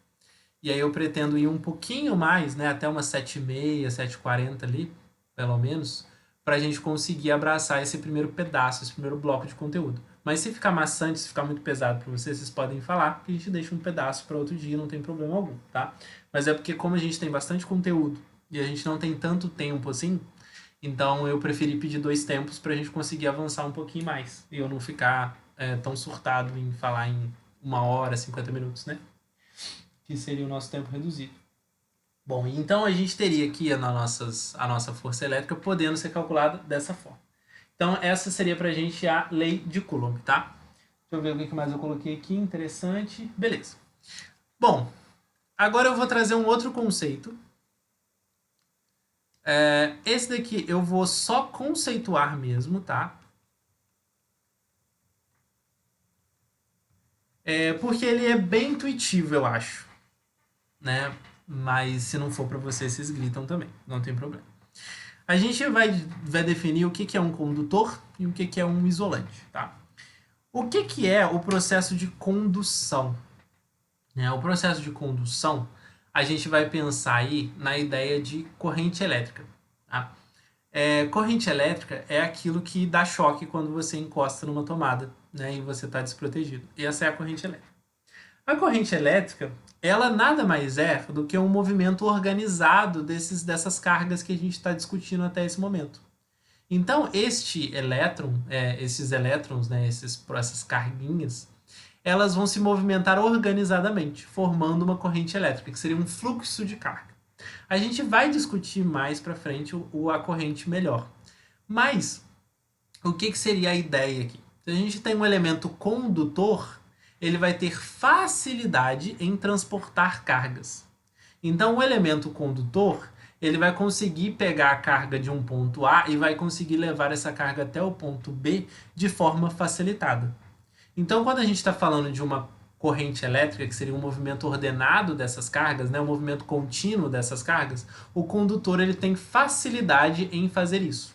E aí eu pretendo ir um pouquinho mais, né? Até umas 7h30, 7h40 ali, pelo menos, para a gente conseguir abraçar esse primeiro pedaço, esse primeiro bloco de conteúdo. Mas se ficar maçante, se ficar muito pesado para vocês, vocês podem falar que a gente deixa um pedaço para outro dia, não tem problema algum, tá? Mas é porque como a gente tem bastante conteúdo e a gente não tem tanto tempo assim, então eu preferi pedir 2 tempos para a gente conseguir avançar um pouquinho mais. E eu não ficar tão surtado em falar em 1 hora, 50 minutos, né? Que seria o nosso tempo reduzido. Bom, então a gente teria aqui a nossa força elétrica podendo ser calculada dessa forma. Então essa seria para a gente a lei de Coulomb, tá? Deixa eu ver o que mais eu coloquei aqui, interessante. Beleza. Bom, agora eu vou trazer um outro conceito. Esse daqui eu vou só conceituar mesmo, tá? Porque ele é bem intuitivo, eu acho. Né? Mas se não for para vocês, vocês gritam também. Não tem problema. A gente vai definir o que é um condutor e o que é um isolante, tá? O que é o processo de condução? O processo de condução, a gente vai pensar aí na ideia de corrente elétrica, tá? Corrente elétrica é aquilo que dá choque quando você encosta numa tomada, né, e você está desprotegido. E essa é a corrente elétrica. A corrente elétrica, ela nada mais é do que um movimento organizado dessas cargas que a gente está discutindo até esse momento. Então, esses elétrons, né, essas carguinhas, elas vão se movimentar organizadamente, formando uma corrente elétrica, que seria um fluxo de carga. A gente vai discutir mais para frente a corrente melhor. Mas, o que seria a ideia aqui? Se a gente tem um elemento condutor, ele vai ter facilidade em transportar cargas. Então, o elemento condutor, ele vai conseguir pegar a carga de um ponto A e vai conseguir levar essa carga até o ponto B de forma facilitada. Então, quando a gente está falando de uma corrente elétrica, que seria um movimento ordenado dessas cargas, né, um movimento contínuo dessas cargas, o condutor ele tem facilidade em fazer isso.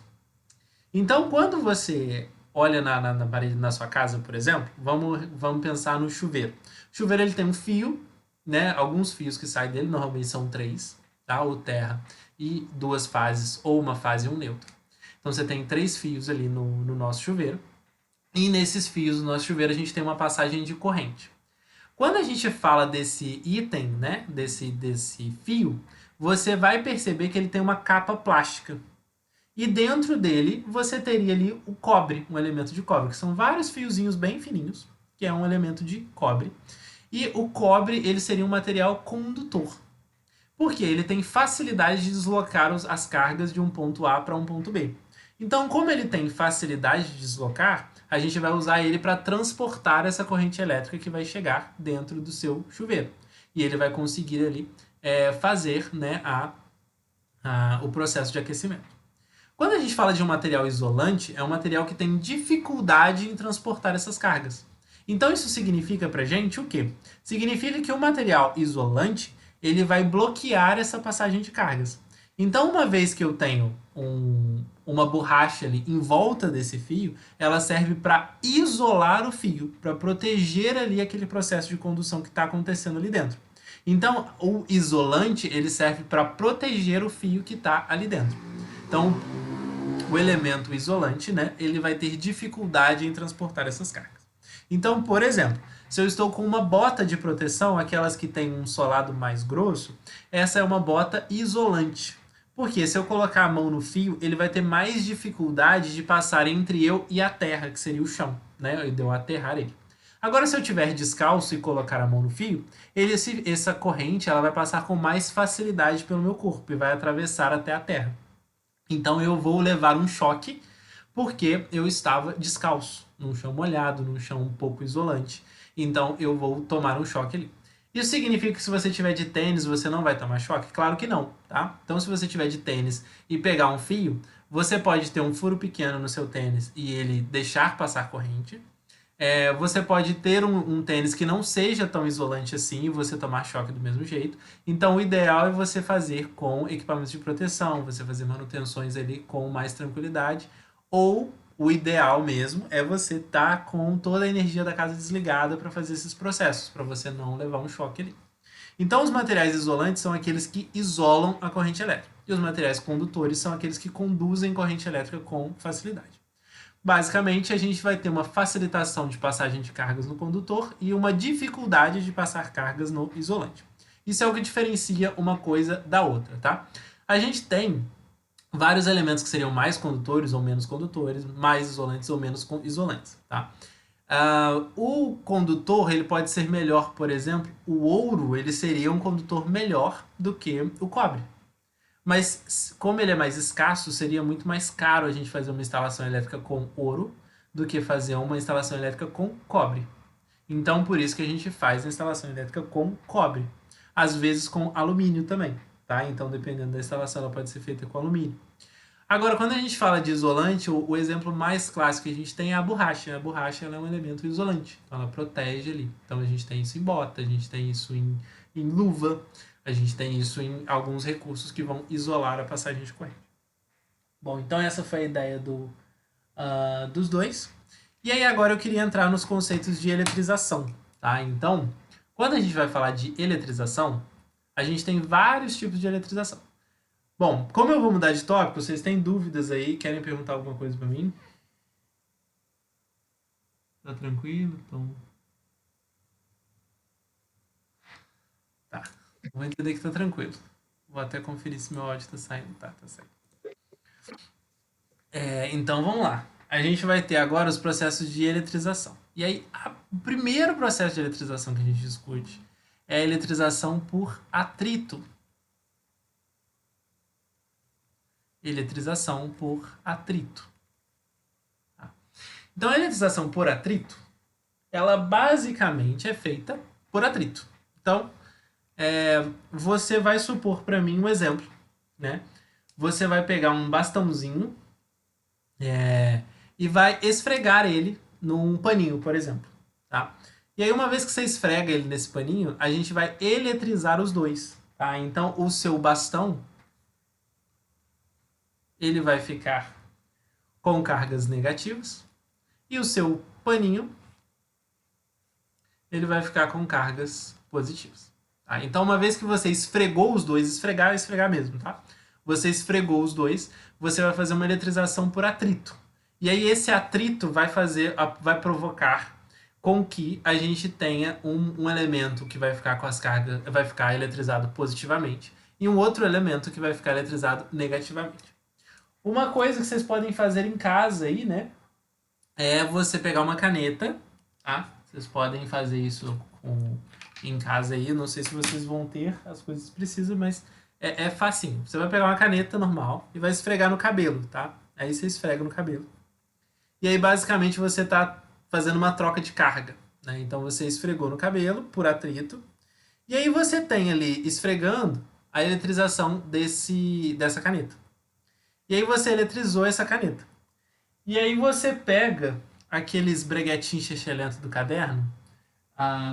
Então, quando você olha na parede da sua casa, por exemplo, vamos pensar no chuveiro. O chuveiro ele tem um fio, né, alguns fios que saem dele, normalmente são 3, tá, ou terra, e 2 fases, ou uma fase e um neutro. Então você tem 3 fios ali no nosso chuveiro, e nesses fios do nosso chuveiro a gente tem uma passagem de corrente. Quando a gente fala desse item, né, desse fio, você vai perceber que ele tem uma capa plástica. E dentro dele você teria ali o cobre, um elemento de cobre, que são vários fiozinhos bem fininhos, que é um elemento de cobre. E o cobre ele seria um material condutor. Porque ele tem facilidade de deslocar as cargas de um ponto A para um ponto B. Então, como ele tem facilidade de deslocar, a gente vai usar ele para transportar essa corrente elétrica que vai chegar dentro do seu chuveiro. E ele vai conseguir ali fazer, né, o processo de aquecimento. Quando a gente fala de um material isolante, é um material que tem dificuldade em transportar essas cargas. Então isso significa pra gente o quê? Significa que o material isolante ele vai bloquear essa passagem de cargas. Então, uma vez que eu tenho uma borracha ali em volta desse fio, ela serve para isolar o fio, para proteger ali aquele processo de condução que está acontecendo ali dentro. Então, o isolante ele serve para proteger o fio que está ali dentro. Então, o elemento isolante, né, ele vai ter dificuldade em transportar essas cargas. Então, por exemplo, se eu estou com uma bota de proteção, aquelas que têm um solado mais grosso, essa é uma bota isolante. Porque se eu colocar a mão no fio, ele vai ter mais dificuldade de passar entre eu e a terra, que seria o chão, né? De eu aterrar ele. Agora, se eu tiver descalço e colocar a mão no fio, essa corrente ela vai passar com mais facilidade pelo meu corpo e vai atravessar até a terra. Então eu vou levar um choque porque eu estava descalço, num chão molhado, num chão um pouco isolante. Então eu vou tomar um choque ali. Isso significa que se você tiver de tênis, você não vai tomar choque? Claro que não, tá? Então se você tiver de tênis e pegar um fio, você pode ter um furo pequeno no seu tênis e ele deixar passar corrente. Você pode ter um tênis que não seja tão isolante assim e você tomar choque do mesmo jeito. Então, o ideal é você fazer com equipamentos de proteção, você fazer manutenções ali com mais tranquilidade. Ou o ideal mesmo é você estar com toda a energia da casa desligada para fazer esses processos, para você não levar um choque ali. Então, os materiais isolantes são aqueles que isolam a corrente elétrica. E os materiais condutores são aqueles que conduzem corrente elétrica com facilidade. Basicamente, a gente vai ter uma facilitação de passagem de cargas no condutor e uma dificuldade de passar cargas no isolante. Isso é o que diferencia uma coisa da outra, tá? A gente tem vários elementos que seriam mais condutores ou menos condutores, mais isolantes ou menos isolantes, tá? O condutor ele pode ser melhor, por exemplo, o ouro ele seria um condutor melhor do que o cobre. Mas como ele é mais escasso, seria muito mais caro a gente fazer uma instalação elétrica com ouro do que fazer uma instalação elétrica com cobre. Então, por isso que a gente faz a instalação elétrica com cobre. Às vezes com alumínio também, tá? Então, dependendo da instalação, ela pode ser feita com alumínio. Agora, quando a gente fala de isolante, o exemplo mais clássico que a gente tem é a borracha. A borracha ela é um elemento isolante, então ela protege ali. Então, a gente tem isso em bota, a gente tem isso em luva, a gente tem isso em alguns recursos que vão isolar a passagem de corrente. Bom, então essa foi a ideia dos dois. E aí agora eu queria entrar nos conceitos de eletrização, tá? Então, quando a gente vai falar de eletrização, a gente tem vários tipos de eletrização. Bom, como eu vou mudar de tópico, vocês têm dúvidas aí? Querem perguntar alguma coisa para mim? Tá tranquilo? Então... Tá. Vou entender que tá tranquilo. Vou até conferir se meu áudio tá saindo. Tá saindo. Então vamos lá. A gente vai ter agora os processos de eletrização. E aí, o primeiro processo de eletrização que a gente discute é a eletrização por atrito. Eletrização por atrito. Tá? Então, a eletrização por atrito, ela basicamente é feita por atrito. Então, você vai supor para mim um exemplo, né? Você vai pegar um bastãozinho e vai esfregar ele num paninho, por exemplo, tá? E aí, uma vez que você esfrega ele nesse paninho, a gente vai eletrizar os dois, tá? Então, o seu bastão, ele vai ficar com cargas negativas e o seu paninho, ele vai ficar com cargas positivas. Tá? Então, uma vez que você esfregou os dois, esfregar é esfregar mesmo, tá? Você esfregou os dois, você vai fazer uma eletrização por atrito. E aí esse atrito vai provocar com que a gente tenha um elemento que vai ficar com as cargas, vai ficar eletrizado positivamente, e um outro elemento que vai ficar eletrizado negativamente. Uma coisa que vocês podem fazer em casa aí, né? É você pegar uma caneta, tá? Vocês podem fazer isso em casa aí. Não sei se vocês vão ter as coisas que precisam, mas é facinho. Você vai pegar uma caneta normal e vai esfregar no cabelo, tá? Aí você esfrega no cabelo. E aí, basicamente, você está fazendo uma troca de carga, né? Então, você esfregou no cabelo por atrito. E aí, você tem ali, esfregando, a eletrização dessa caneta. E aí, você eletrizou essa caneta. E aí, você pega aqueles breguetinhos xixelentos do caderno.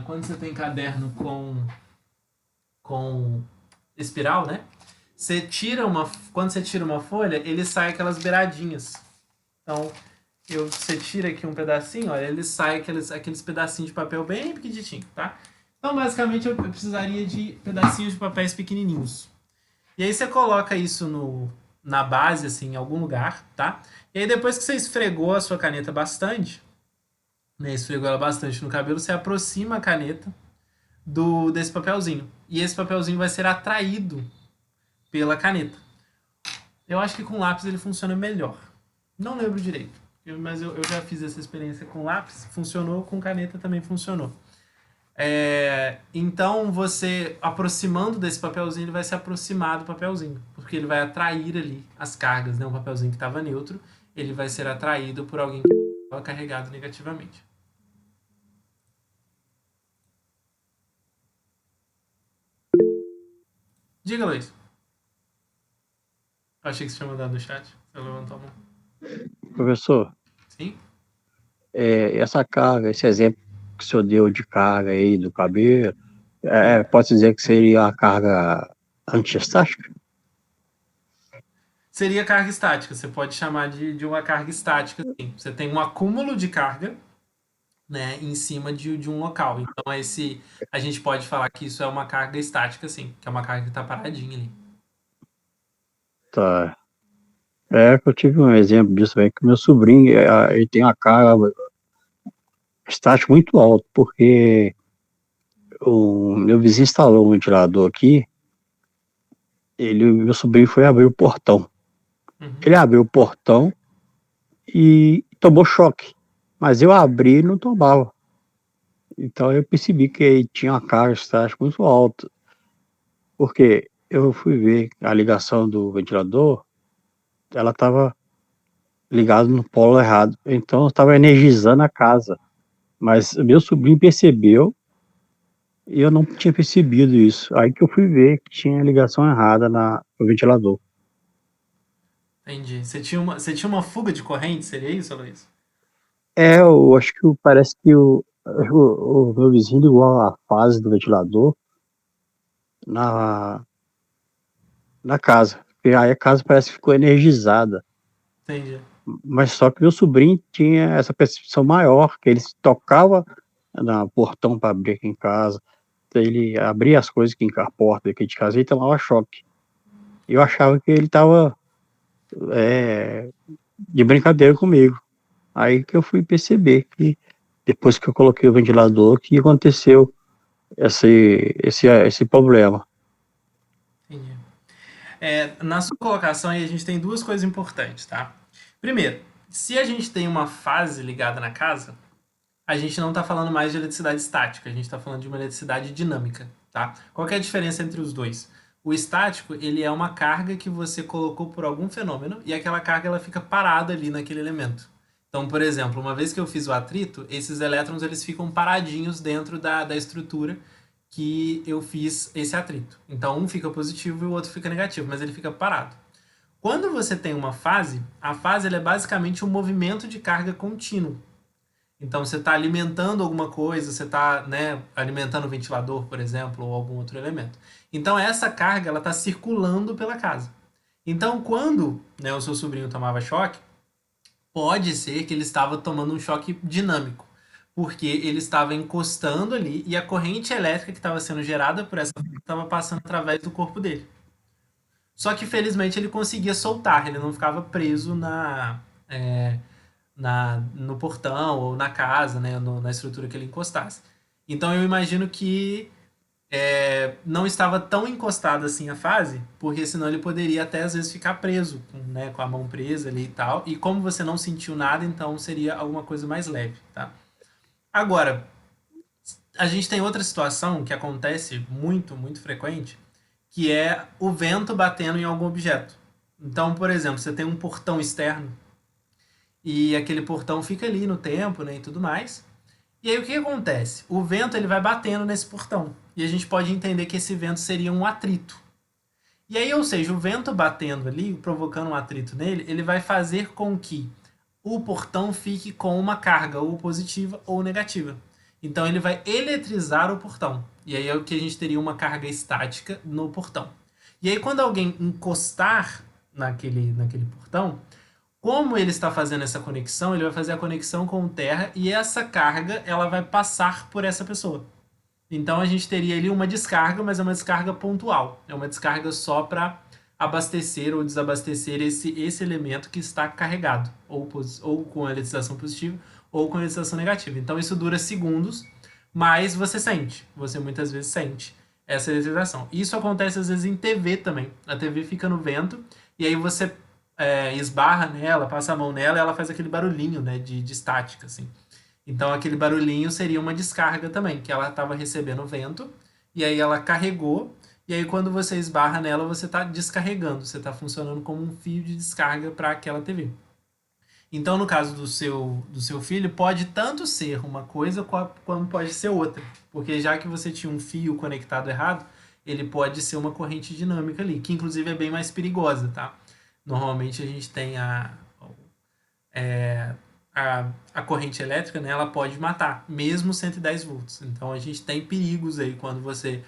Quando você tem caderno com com espiral, né? Quando você tira uma folha, ele sai aquelas beiradinhas. Então, você tira aqui um pedacinho, olha, ele sai aqueles pedacinhos de papel bem pequenininho, tá? Então, basicamente, eu precisaria de pedacinhos de papéis pequenininhos. E aí você coloca isso na base, assim, em algum lugar, tá? E aí depois que você esfregou a sua caneta bastante, né, esfregou ela bastante no cabelo, você aproxima a caneta desse papelzinho. E esse papelzinho vai ser atraído pela caneta. Eu acho que com lápis ele funciona melhor. Não lembro direito, mas eu já fiz essa experiência com lápis, funcionou, com caneta também funcionou. Então você aproximando desse papelzinho, ele vai se aproximar do papelzinho, porque ele vai atrair ali as cargas, né? Um papelzinho que estava neutro, ele vai ser atraído por alguém que estava carregado negativamente. Diga, Luiz. Eu achei que você tinha mandado no chat. Você levantou a mão. Professor, Sim? essa carga, esse exemplo que o senhor deu de carga aí do cabelo, pode dizer que seria a carga antiestática? Seria carga estática. Você pode chamar de uma carga estática. Sim. Você tem um acúmulo de carga, né, em cima de um local. Então, a gente pode falar que isso é uma carga estática, sim, que é uma carga que está paradinha ali. Tá. Que eu tive um exemplo disso aí, que meu sobrinho, ele tem uma carga estática muito alta, porque o meu vizinho instalou um ventilador aqui, meu sobrinho foi abrir o portão. Uhum. Ele abriu o portão e tomou choque, mas eu abri e não tomava. Então eu percebi que ele tinha uma carga estática muito alta, porque eu fui ver a ligação do ventilador, ela estava ligada no polo errado, então estava energizando a casa. Mas meu sobrinho percebeu e eu não tinha percebido isso. Aí que eu fui ver que tinha ligação errada no ventilador. Entendi. Você tinha uma fuga de corrente, seria isso, Luiz? Eu acho que parece que o meu vizinho ligou a fase do ventilador na, na casa. E aí a casa parece que ficou energizada. Entendi. Mas só que meu sobrinho tinha essa percepção maior, que ele tocava no portão para abrir aqui em casa, ele abria as coisas aqui a porta aqui de casa e tomava choque. Eu achava que ele estava de brincadeira comigo. Aí que eu fui perceber que depois que eu coloquei o ventilador, que aconteceu esse problema. Entendi. Na sua colocação aí, a gente tem duas coisas importantes, tá? Primeiro, se a gente tem uma fase ligada na casa, a gente não está falando mais de eletricidade estática, a gente está falando de uma eletricidade dinâmica, tá? Qual que é a diferença entre os dois? O estático, ele é uma carga que você colocou por algum fenômeno e aquela carga ela fica parada ali naquele elemento. Então, por exemplo, uma vez que eu fiz o atrito, esses elétrons eles ficam paradinhos dentro da estrutura que eu fiz esse atrito. Então, um fica positivo e o outro fica negativo, mas ele fica parado. Quando você tem uma fase, a fase ela é basicamente um movimento de carga contínuo. Então você está alimentando alguma coisa, você está, né, alimentando o ventilador, por exemplo, ou algum outro elemento. Então essa carga ela está circulando pela casa. Então quando, né, o seu sobrinho tomava choque, pode ser que ele estava tomando um choque dinâmico, porque ele estava encostando ali e a corrente elétrica que estava sendo gerada por essa estava passando através do corpo dele. Só que felizmente ele conseguia soltar, ele não ficava preso no portão ou na casa, né, na estrutura que ele encostasse. Então eu imagino que não estava tão encostado assim a fase, porque senão ele poderia até às vezes ficar preso, né, com a mão presa ali e tal. E como você não sentiu nada, então seria alguma coisa mais leve, tá? Agora, a gente tem outra situação que acontece muito, muito frequente, que é o vento batendo em algum objeto. Então, por exemplo, você tem um portão externo e aquele portão fica ali no tempo, né, e tudo mais. E aí o que acontece? O vento ele vai batendo nesse portão e a gente pode entender que esse vento seria um atrito. E aí, ou seja, o vento batendo ali, provocando um atrito nele, ele vai fazer com que o portão fique com uma carga ou positiva ou negativa. Então ele vai eletrizar o portão. E aí é o que a gente teria uma carga estática no portão. E aí quando alguém encostar naquele portão, como ele está fazendo essa conexão, ele vai fazer a conexão com o terra e essa carga ela vai passar por essa pessoa. Então a gente teria ali uma descarga, mas é uma descarga pontual. É uma descarga só para abastecer ou desabastecer esse elemento que está carregado, ou com a eletrização positiva ou com a eletrização negativa. Então isso dura segundos, mas você muitas vezes sente essa eletrização. Isso acontece às vezes em TV também. A TV fica no vento e aí você esbarra nela, passa a mão nela e ela faz aquele barulhinho, né, de estática, assim. Então aquele barulhinho seria uma descarga também, que ela estava recebendo vento, e aí ela carregou, e aí quando você esbarra nela, você está descarregando, você está funcionando como um fio de descarga para aquela TV. Então, no caso do seu filho, pode tanto ser uma coisa como pode ser outra. Porque já que você tinha um fio conectado errado, ele pode ser uma corrente dinâmica ali, que inclusive é bem mais perigosa, tá? Normalmente a gente tem é, a corrente elétrica, né, ela pode matar, mesmo 110 volts. Então a gente tem perigos aí quando você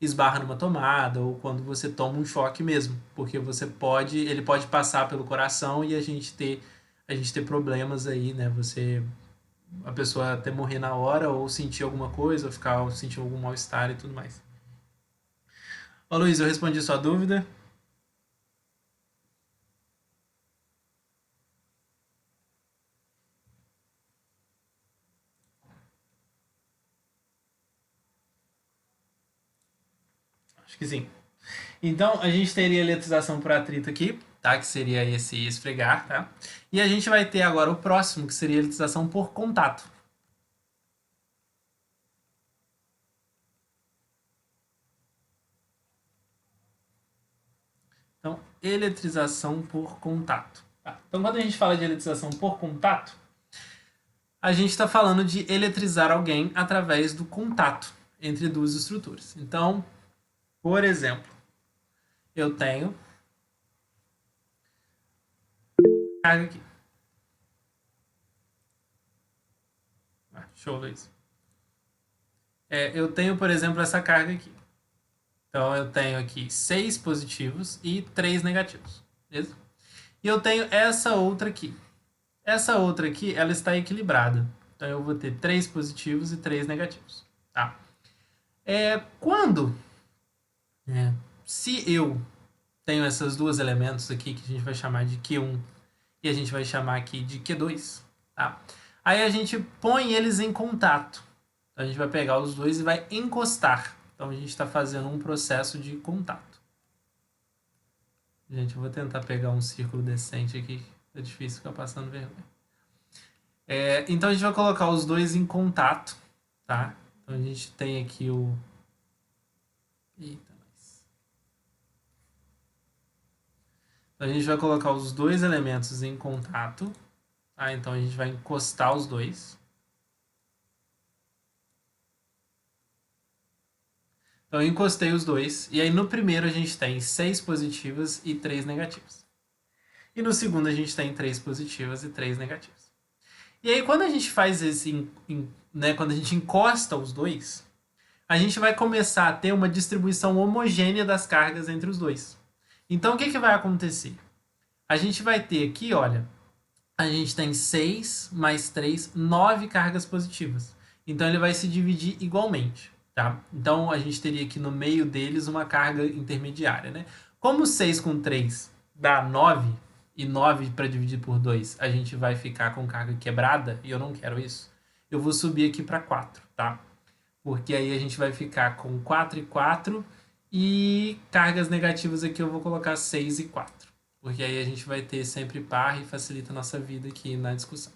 esbarra numa tomada ou quando você toma um choque mesmo, porque ele pode passar pelo coração e a gente ter problemas aí, né? A pessoa até morrer na hora ou sentir alguma coisa, ou sentir algum mal-estar e tudo mais. Ô Luiz, eu respondi sua dúvida. Acho que sim. Então, a gente teria eletrização por atrito aqui, tá? Que seria esse esfregar, tá? E a gente vai ter agora o próximo, que seria eletrização por contato. Então, eletrização por contato. Tá? Então, quando a gente fala de eletrização por contato, a gente está falando de eletrizar alguém através do contato entre duas estruturas. Então, por exemplo, eu tenho carga aqui. Show, Luiz. Eu tenho, por exemplo, essa carga aqui. Então, eu tenho aqui 6 positivos e 3 negativos. Beleza? E eu tenho essa outra aqui. Essa outra aqui, ela está equilibrada. Então, eu vou ter 3 positivos e 3 negativos. Tá? Quando, se eu tenho esses dois elementos aqui, que a gente vai chamar de Q1 e a gente vai chamar aqui de Q2, tá? Aí a gente põe eles em contato. Então, a gente vai pegar os dois e vai encostar. Então, a gente está fazendo um processo de contato. Gente, eu vou tentar pegar um círculo decente aqui. É difícil ficar passando vergonha. Então, a gente vai colocar os dois em contato, tá? Então, a gente tem aqui o... Eita, nós. Então, a gente vai colocar os dois elementos em contato. Tá? Então, a gente vai encostar os dois. Então, eu encostei os dois. E aí, no primeiro, a gente tem 6 positivas e 3 negativas. E no segundo, a gente tem 3 positivas e 3 negativas. E aí, quando a gente faz né, quando a gente encosta os dois, a gente vai começar a ter uma distribuição homogênea das cargas entre os dois. Então, o que vai acontecer? A gente vai ter aqui, olha, a gente tem 6 mais 3, 9 cargas positivas. Então, ele vai se dividir igualmente. Tá? Então, a gente teria aqui no meio deles uma carga intermediária. Né? Como 6 com 3 dá 9, e 9 para dividir por 2, a gente vai ficar com carga quebrada, e eu não quero isso, eu vou subir aqui para 4, tá? Porque aí a gente vai ficar com 4 e 4, e cargas negativas aqui eu vou colocar 6 e 4. Porque aí a gente vai ter sempre par e facilita a nossa vida aqui na discussão.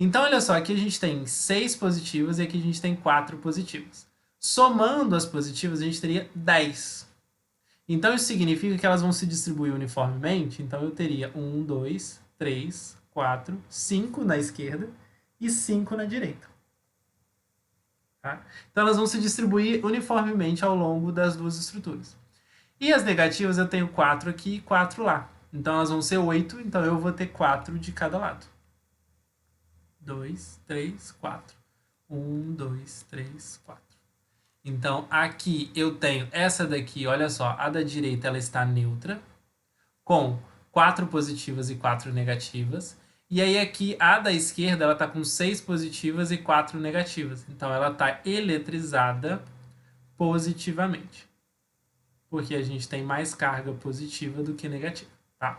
Então, olha só, aqui a gente tem 6 positivas e aqui a gente tem 4 positivas. Somando as positivas, a gente teria 10. Então, isso significa que elas vão se distribuir uniformemente. Então, eu teria 1, 2, 3, 4, 5 na esquerda e 5 na direita. Tá? Então, elas vão se distribuir uniformemente ao longo das duas estruturas. E as negativas, eu tenho 4 aqui e 4 lá. Então, elas vão ser 8. Então, eu vou ter 4 de cada lado. 2, 3, 4. 1, 2, 3, 4. Então, aqui eu tenho essa daqui, olha só, a da direita ela está neutra, com 4 positivas e 4 negativas. E aí aqui a da esquerda ela está com 6 positivas e 4 negativas. Então ela está eletrizada positivamente. Porque a gente tem mais carga positiva do que negativa, tá?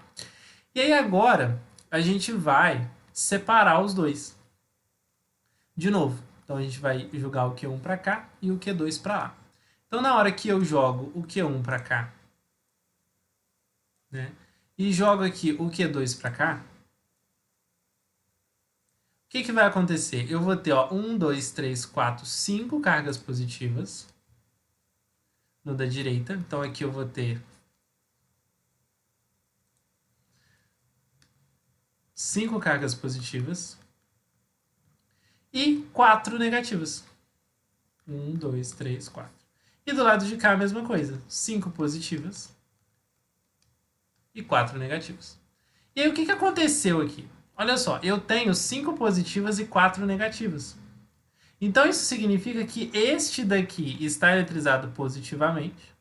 E aí agora a gente vai separar os dois. De novo, então a gente vai jogar o Q1 para cá e o Q2 para lá. Então na hora que eu jogo o Q1 para cá, né, e jogo aqui o Q2 para cá, o que vai acontecer? Eu vou ter, ó, 1, 2, 3, 4, 5 cargas positivas no da direita. Então aqui eu vou ter 5 cargas positivas e 4 negativas. 1, 2, 3, 4. E do lado de cá a mesma coisa. 5 positivas e 4 negativas. E aí o que aconteceu aqui? Olha só, eu tenho 5 positivas e 4 negativas. Então isso significa que este daqui está eletrizado positivamente.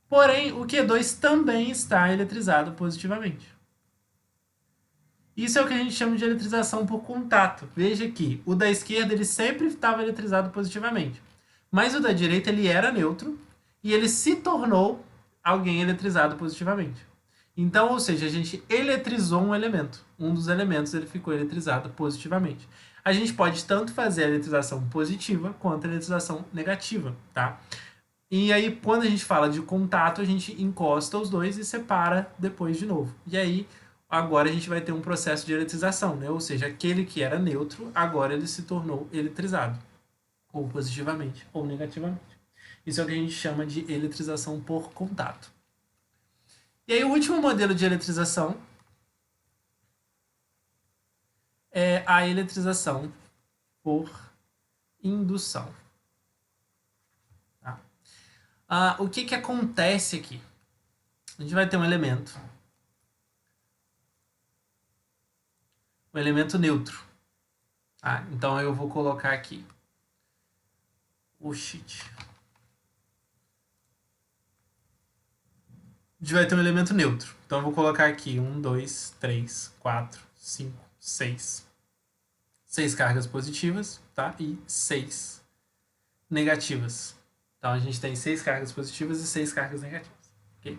Porém, o Q2 também está eletrizado positivamente. Isso é o que a gente chama de eletrização por contato. Veja que o da esquerda ele sempre estava eletrizado positivamente. Mas o da direita ele era neutro e ele se tornou alguém eletrizado positivamente. Então, ou seja, a gente eletrizou um elemento. Um dos elementos ele ficou eletrizado positivamente. A gente pode tanto fazer a eletrização positiva quanto a eletrização negativa, tá? E aí, quando a gente fala de contato, a gente encosta os dois e separa depois de novo. E aí, agora a gente vai ter um processo de eletrização, né? Ou seja, aquele que era neutro, agora ele se tornou eletrizado, ou positivamente, ou negativamente. Isso é o que a gente chama de eletrização por contato. E aí, o último modelo de eletrização é a eletrização por indução. Tá? O que acontece aqui? A gente vai ter um elemento neutro. Tá? Então eu vou colocar aqui o sheet. A gente vai ter um elemento neutro. Então eu vou colocar aqui 1, 2, 3, 4, 5, 6. 6 cargas positivas, tá? E 6 negativas. Então a gente tem 6 cargas positivas e 6 cargas negativas. Okay?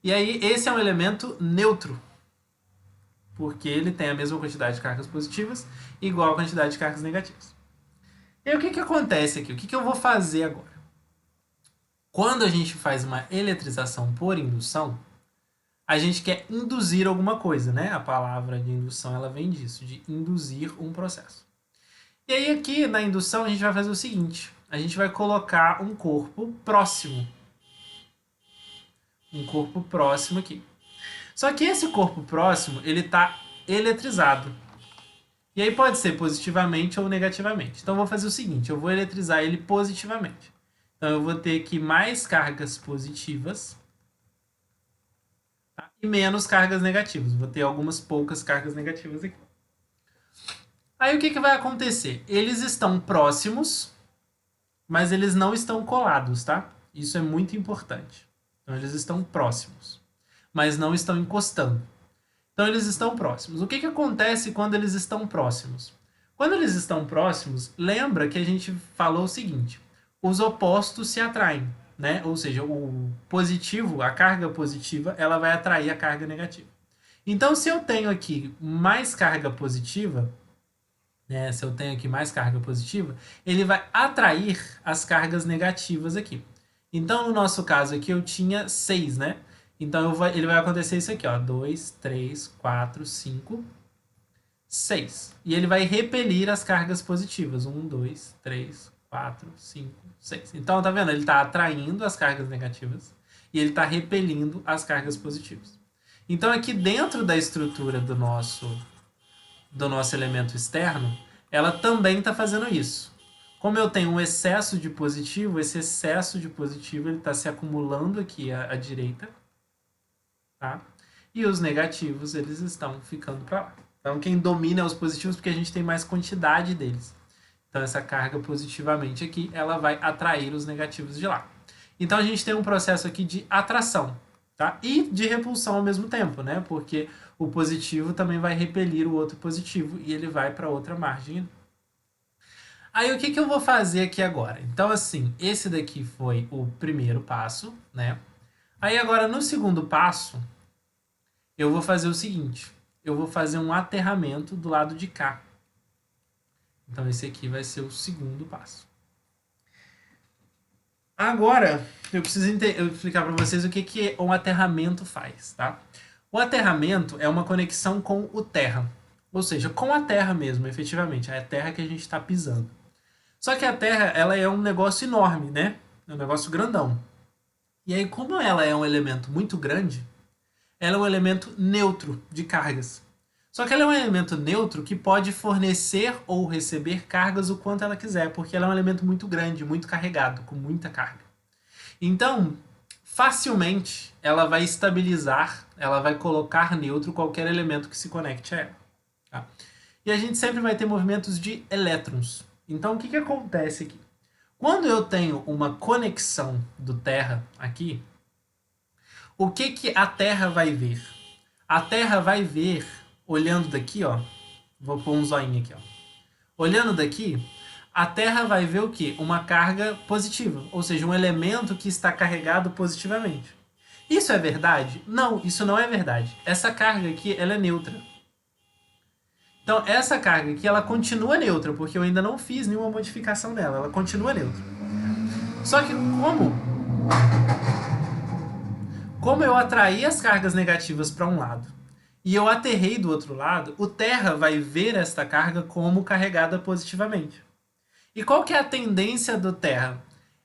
E aí esse é um elemento neutro. Porque ele tem a mesma quantidade de cargas positivas igual a quantidade de cargas negativas. E aí o que acontece aqui? O que eu vou fazer agora? Quando a gente faz uma eletrização por indução, a gente quer induzir alguma coisa, né? A palavra de indução ela vem disso, de induzir um processo. E aí aqui na indução a gente vai fazer o seguinte, a gente vai colocar um corpo próximo. Um corpo próximo aqui. Só que esse corpo próximo, ele está eletrizado. E aí pode ser positivamente ou negativamente. Então eu vou fazer o seguinte, eu vou eletrizar ele positivamente. Então eu vou ter aqui mais cargas positivas, tá? E menos cargas negativas. Vou ter algumas poucas cargas negativas aqui. Aí o que vai acontecer? Eles estão próximos, mas eles não estão colados, tá? Isso é muito importante. Então eles estão próximos, mas não estão encostando. Então eles estão próximos. O que acontece quando eles estão próximos? Quando eles estão próximos, lembra que a gente falou o seguinte: os opostos se atraem, né? Ou seja, o positivo, a carga positiva, ela vai atrair a carga negativa. Então, se eu tenho aqui mais carga positiva, né? Se eu tenho aqui mais carga positiva, ele vai atrair as cargas negativas aqui. Então, no nosso caso aqui, eu tinha 6, né? Então ele vai acontecer isso aqui, ó. 2, 3, 4, 5, 6. E ele vai repelir as cargas positivas. 1, 2, 3, 4, 5, 6. Então, tá vendo? Ele está atraindo as cargas negativas e ele está repelindo as cargas positivas. Então, aqui dentro da estrutura do nosso elemento externo, ela também está fazendo isso. Como eu tenho um excesso de positivo, esse excesso de positivo está se acumulando aqui à direita. Tá? E os negativos, eles estão ficando para lá. Então, quem domina é os positivos porque a gente tem mais quantidade deles. Então, essa carga positivamente aqui, ela vai atrair os negativos de lá. Então, a gente tem um processo aqui de atração, tá? E de repulsão ao mesmo tempo, né? Porque o positivo também vai repelir o outro positivo e ele vai para outra margem. Aí, o que, que eu vou fazer aqui agora? Então, assim, esse daqui foi o primeiro passo, né? Aí, agora, no segundo passo, eu vou fazer o seguinte. Eu vou fazer um aterramento do lado de cá. Então, esse aqui vai ser o segundo passo. Agora, eu preciso explicar para vocês o que, que um aterramento faz, tá? O aterramento é uma conexão com o terra. Ou seja, com a terra mesmo, efetivamente. É a terra que a gente está pisando. Só que a terra, ela é um negócio enorme, né? É um negócio grandão. E aí, como ela é um elemento muito grande, ela é um elemento neutro de cargas. Só que ela é um elemento neutro que pode fornecer ou receber cargas o quanto ela quiser, porque ela é um elemento muito grande, muito carregado, com muita carga. Então, facilmente, ela vai estabilizar, ela vai colocar neutro qualquer elemento que se conecte a ela. Tá? E a gente sempre vai ter movimentos de elétrons. Então, o que, que acontece aqui? Quando eu tenho uma conexão do Terra aqui, o que, que a Terra vai ver? A Terra vai ver, olhando daqui, ó. Vou pôr um zoinho aqui, ó. Olhando daqui, a Terra vai ver o quê? Uma carga positiva, ou seja, um elemento que está carregado positivamente. Isso é verdade? Não, isso não é verdade. Essa carga aqui, ela é neutra. Então, essa carga aqui, ela continua neutra, porque eu ainda não fiz nenhuma modificação nela. Ela continua neutra. Só que como eu atraí as cargas negativas para um lado e eu aterrei do outro lado, o Terra vai ver esta carga como carregada positivamente. E qual que é a tendência do Terra?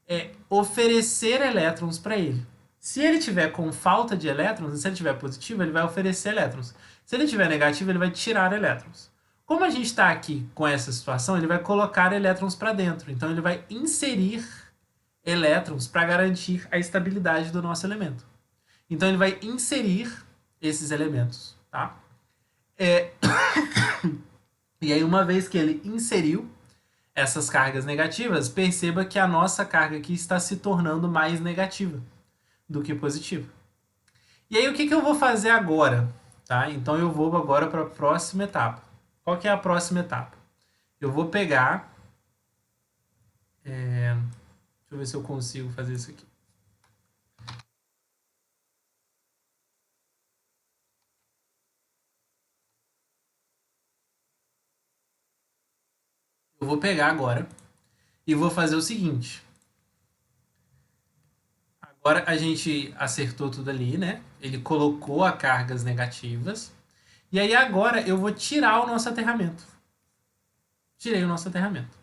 É oferecer elétrons para ele. Se ele tiver com falta de elétrons, se ele tiver positivo, ele vai oferecer elétrons. Se ele tiver negativo, ele vai tirar elétrons. Como a gente está aqui com essa situação, ele vai colocar elétrons para dentro. Então ele vai inserir elétrons para garantir a estabilidade do nosso elemento. Então ele vai inserir esses elementos, tá? E aí, uma vez que ele inseriu essas cargas negativas, perceba que a nossa carga aqui está se tornando mais negativa do que positiva. E aí, o que, que eu vou fazer agora? Tá? Então, eu vou agora para a próxima etapa. Qual que é a próxima etapa? Eu vou pegar... deixa eu ver se eu consigo fazer isso aqui. Eu vou pegar agora e vou fazer o seguinte. Agora a gente acertou tudo ali, né? Ele colocou as cargas negativas. E aí agora eu vou tirar o nosso aterramento. Tirei o nosso aterramento.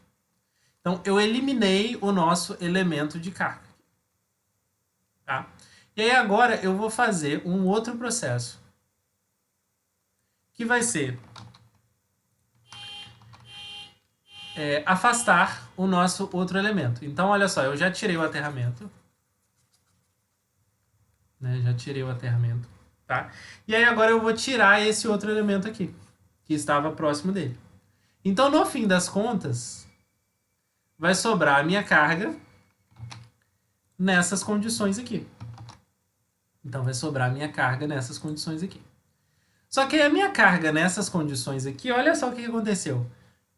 Então eu eliminei o nosso elemento de carga. Tá? E aí agora eu vou fazer um outro processo. Que vai ser afastar o nosso outro elemento. Então olha só, eu já tirei o aterramento. Né? Já tirei o aterramento. Tá? E aí agora eu vou tirar esse outro elemento aqui. Que estava próximo dele. Então no fim das contas, vai sobrar a minha carga nessas condições aqui. Então vai sobrar a minha carga nessas condições aqui. Só que a minha carga nessas condições aqui, olha só o que aconteceu.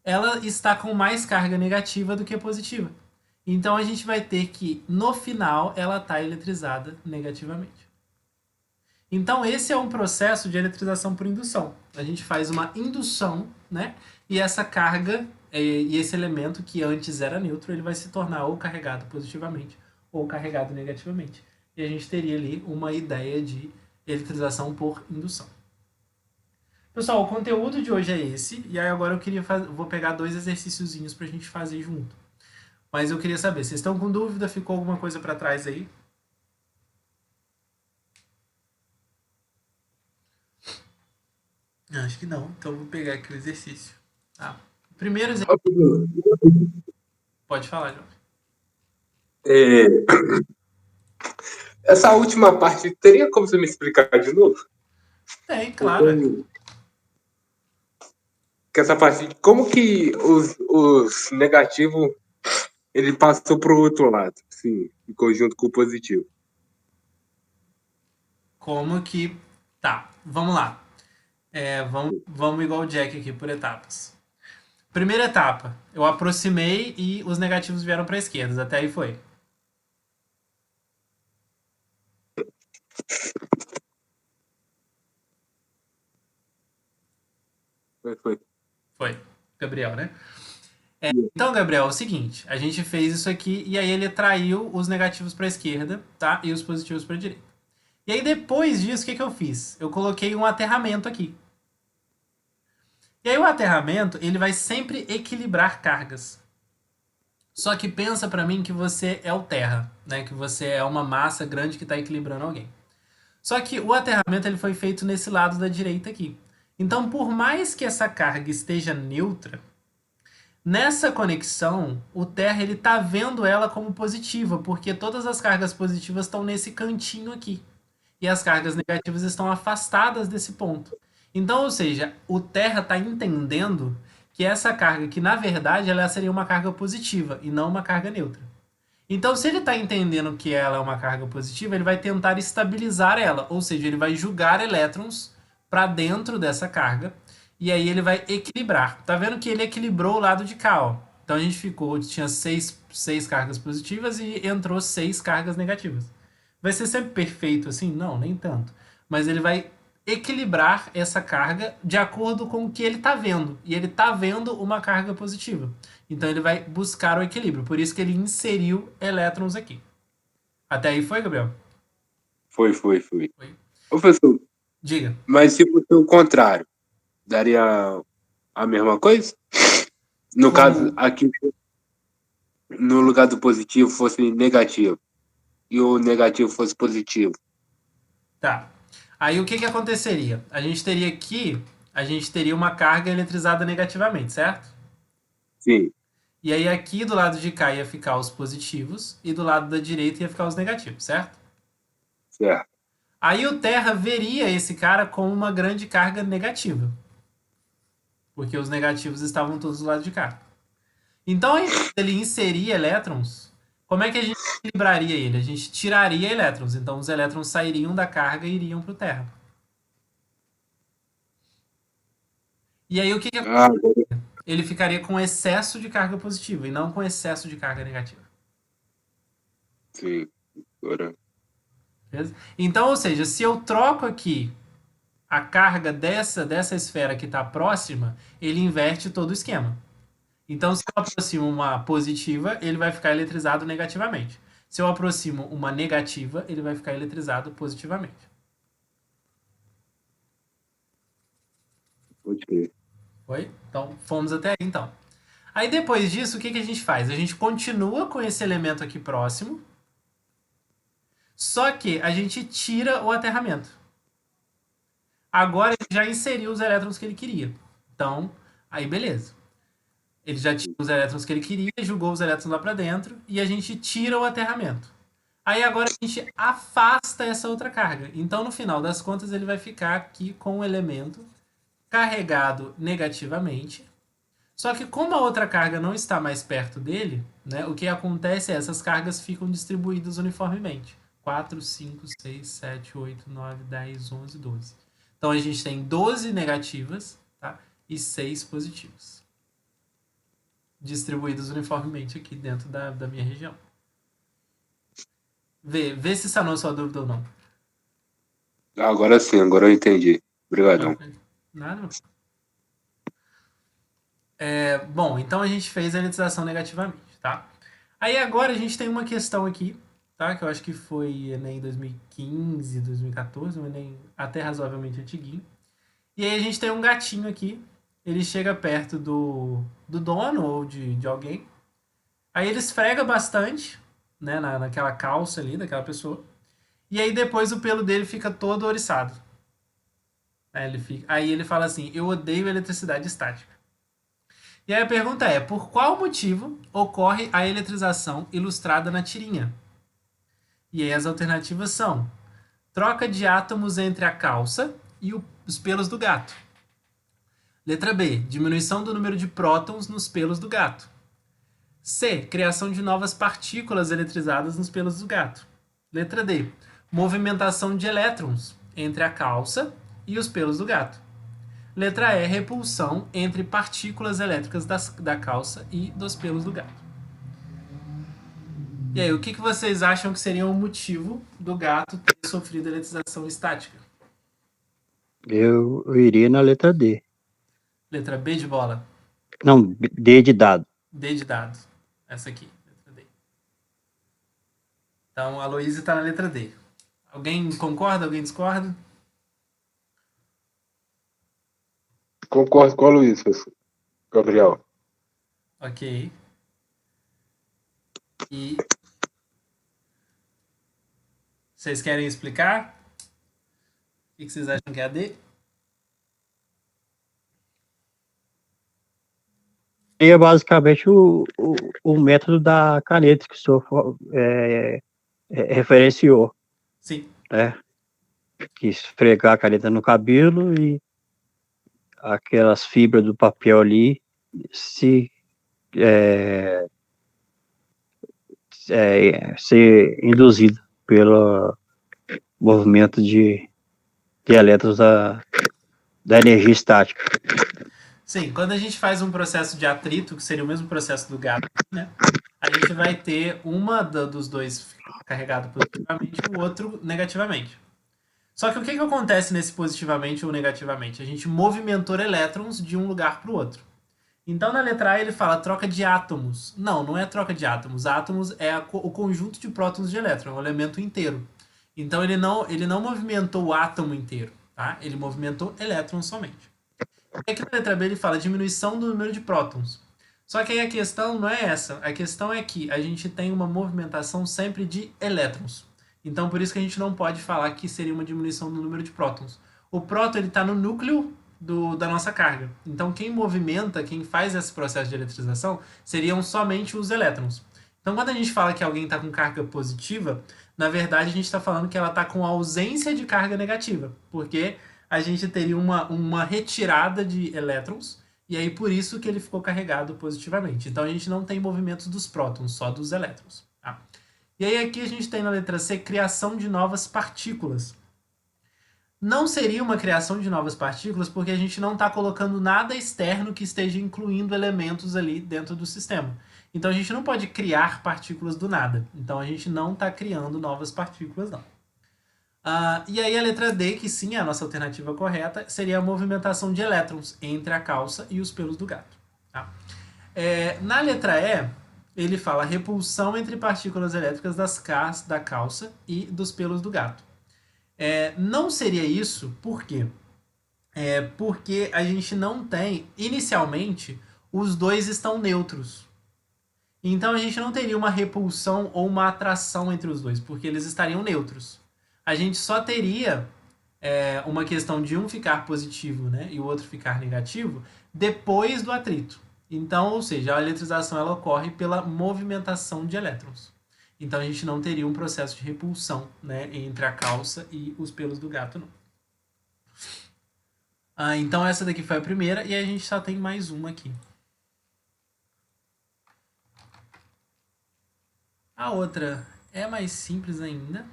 Ela está com mais carga negativa do que positiva. Então a gente vai ter que, no final, ela está eletrizada negativamente. Então esse é um processo de eletrização por indução. A gente faz uma indução, né? E essa carga e esse elemento que antes era neutro, ele vai se tornar ou carregado positivamente ou carregado negativamente. E a gente teria ali uma ideia de eletrização por indução. Pessoal, o conteúdo de hoje é esse. E aí agora vou pegar 2 exercíciozinhos pra gente fazer junto. Mas eu queria saber, vocês estão com dúvida? Ficou alguma coisa para trás aí? Acho que não. Então vou pegar aqui o exercício. Tá? Primeiro exercício. Pode falar, João. Essa última parte, teria como você me explicar de novo? Tem, claro. que essa parte. Como que os negativos ele passou pro outro lado? Sim, ficou junto com o positivo. Como que. Tá, vamos lá. Vamos igual o Jack aqui por etapas. Primeira etapa, eu aproximei e os negativos vieram para a esquerda. Até aí foi. Foi. Foi. Gabriel, né? Então, Gabriel, é o seguinte: a gente fez isso aqui e aí ele traiu os negativos para a esquerda, tá? E os positivos para a direita. E aí depois disso, o que, que eu fiz? Eu coloquei um aterramento aqui. E aí o aterramento, ele vai sempre equilibrar cargas. Só que pensa para mim que você é o terra, né? Que você é uma massa grande que está equilibrando alguém. Só que o aterramento ele foi feito nesse lado da direita aqui. Então, por mais que essa carga esteja neutra, nessa conexão, o terra ele tá vendo ela como positiva, porque todas as cargas positivas estão nesse cantinho aqui. E as cargas negativas estão afastadas desse ponto. Então, ou seja, o terra está entendendo que essa carga, que na verdade ela seria uma carga positiva e não uma carga neutra. Então, se ele está entendendo que ela é uma carga positiva, ele vai tentar estabilizar ela, ou seja, ele vai jogar elétrons para dentro dessa carga e aí ele vai equilibrar. Tá vendo que ele equilibrou o lado de cá, ó. Então a gente tinha seis cargas positivas e entrou seis cargas negativas. Vai ser sempre perfeito assim? Não, nem tanto. Mas ele vai equilibrar essa carga de acordo com o que ele está vendo. E ele está vendo uma carga positiva. Então ele vai buscar o equilíbrio. Por isso que ele inseriu elétrons aqui. Até aí foi, Gabriel? Foi. Foi. Ô, professor, Diga. mas se fosse o contrário, daria a mesma coisa? No caso, Como. aqui no lugar do positivo fosse negativo e o negativo fosse positivo. Tá. Aí o que, que aconteceria? A gente teria uma carga eletrizada negativamente, certo? Sim, E aí aqui do lado de cá ia ficar os positivos e do lado da direita ia ficar os negativos, certo? certo. Aí o Terra veria esse cara como uma grande carga negativa. Porque os negativos estavam todos do lado de cá. Então, ao invés dele inserir elétrons, como é que a gente equilibraria ele? A gente tiraria elétrons. Então, os elétrons sairiam da carga e iriam para o Terra. E aí, o que, que Ah, ele ficaria com excesso de carga positiva e não com excesso de carga negativa. sim. Agora, Beleza? Então, ou seja, se eu troco aqui a carga dessa esfera que está próxima, ele inverte todo o esquema. Então, se eu aproximo uma positiva, ele vai ficar eletrizado negativamente. Se eu aproximo uma negativa, ele vai ficar eletrizado positivamente. pode crer. Foi? Então, fomos até aí, então. Aí, depois disso, o que, que a gente faz? A gente continua com esse elemento aqui próximo, só que a gente tira o aterramento. Agora ele já inseriu os elétrons que ele queria. Então, aí beleza. Ele já tinha os elétrons que ele queria, jogou os elétrons lá para dentro e a gente tira o aterramento. Aí agora a gente afasta essa outra carga. Então, no final das contas, ele vai ficar aqui com o elemento carregado negativamente. Só que como a outra carga não está mais perto dele, né, o que acontece é essas cargas ficam distribuídas uniformemente. 4, 5, 6, 7, 8, 9, 10, 11, 12. Então a gente tem 12 negativas, tá? E 6 positivas. Distribuídas uniformemente aqui dentro da minha região. Vê se sanou sua dúvida ou não. Agora sim, agora eu entendi. Obrigadão. Nada. Bom, então a gente fez a elitização negativamente, tá? Aí agora a gente tem uma questão aqui, tá? Que eu acho que foi Enem 2015, 2014, um Enem até razoavelmente antiguinho. E aí a gente tem um gatinho aqui, ele chega perto do dono ou de alguém. Aí ele esfrega bastante, né, naquela calça ali daquela pessoa. E aí depois o pelo dele fica todo oriçado. Aí ele fala assim, eu odeio eletricidade estática. E aí a pergunta é, por qual motivo ocorre a eletrização ilustrada na tirinha? E aí as alternativas são troca de átomos entre a calça e os pelos do gato. Letra B, diminuição do número de prótons nos pelos do gato. C, criação de novas partículas eletrizadas nos pelos do gato. Letra D, movimentação de elétrons entre a calça e os pelos do gato. Letra E, repulsão entre partículas elétricas da calça e dos pelos do gato. E aí, o que vocês acham que seria o motivo do gato ter sofrido eletrização estática? Eu iria na letra D. Letra B de bola. Não, D de dado. D de dado. Essa aqui, letra D. Então, a Aloysio está na letra D. Alguém concorda? Alguém discorda? Concordo com a Luiz, Gabriel. Ok. E vocês querem explicar? O que vocês acham que é a D? É basicamente o método da caneta que o senhor referenciou, Sim. né? Que esfregar a caneta no cabelo e aquelas fibras do papel ali se ser induzido pelo movimento de elétrons da energia estática. Sim, quando a gente faz um processo de atrito, que seria o mesmo processo do gato, né? A gente vai ter dos dois carregado positivamente e o outro negativamente. Só que o que acontece nesse positivamente ou negativamente? A gente movimentou elétrons de um lugar para o outro. Então, na letra A, ele fala troca de átomos. Não, não é troca de átomos. Átomos é o conjunto de prótons de elétron, é um elemento inteiro. Então, ele não movimentou o átomo inteiro, tá? Ele movimentou elétrons somente. E aqui na letra B, ele fala diminuição do número de prótons. Só que aí a questão não é essa. A questão é que a gente tem uma movimentação sempre de elétrons. Então, por isso que a gente não pode falar que seria uma diminuição do número de prótons. O próton está no núcleo da nossa carga. Então, quem movimenta, quem faz esse processo de eletrização, seriam somente os elétrons. Então, quando a gente fala que alguém está com carga positiva, na verdade a gente está falando que ela está com ausência de carga negativa, porque a gente teria uma retirada de elétrons, e aí por isso que ele ficou carregado positivamente. Então, a gente não tem movimentos dos prótons, só dos elétrons. Tá? E aí aqui a gente tem na letra C, criação de novas partículas. Não seria uma criação de novas partículas porque a gente não está colocando nada externo que esteja incluindo elementos ali dentro do sistema. Então a gente não pode criar partículas do nada. Então a gente não está criando novas partículas, não. E aí a letra D, que sim é a nossa alternativa correta, seria a movimentação de elétrons entre a calça e os pelos do gato. Tá? Na letra E, ele fala repulsão entre partículas elétricas da calça e dos pelos do gato. Não seria isso, por quê? Porque a gente não tem, inicialmente, os dois estão neutros. Então a gente não teria uma repulsão ou uma atração entre os dois, porque eles estariam neutros. A gente só teria uma questão de um ficar positivo, né, e o outro ficar negativo depois do atrito. Então, ou seja, a eletrização ela ocorre pela movimentação de elétrons. Então a gente não teria um processo de repulsão, né, entre a calça e os pelos do gato, não. Então essa daqui foi a primeira e a gente só tem mais uma aqui. A outra é mais simples ainda.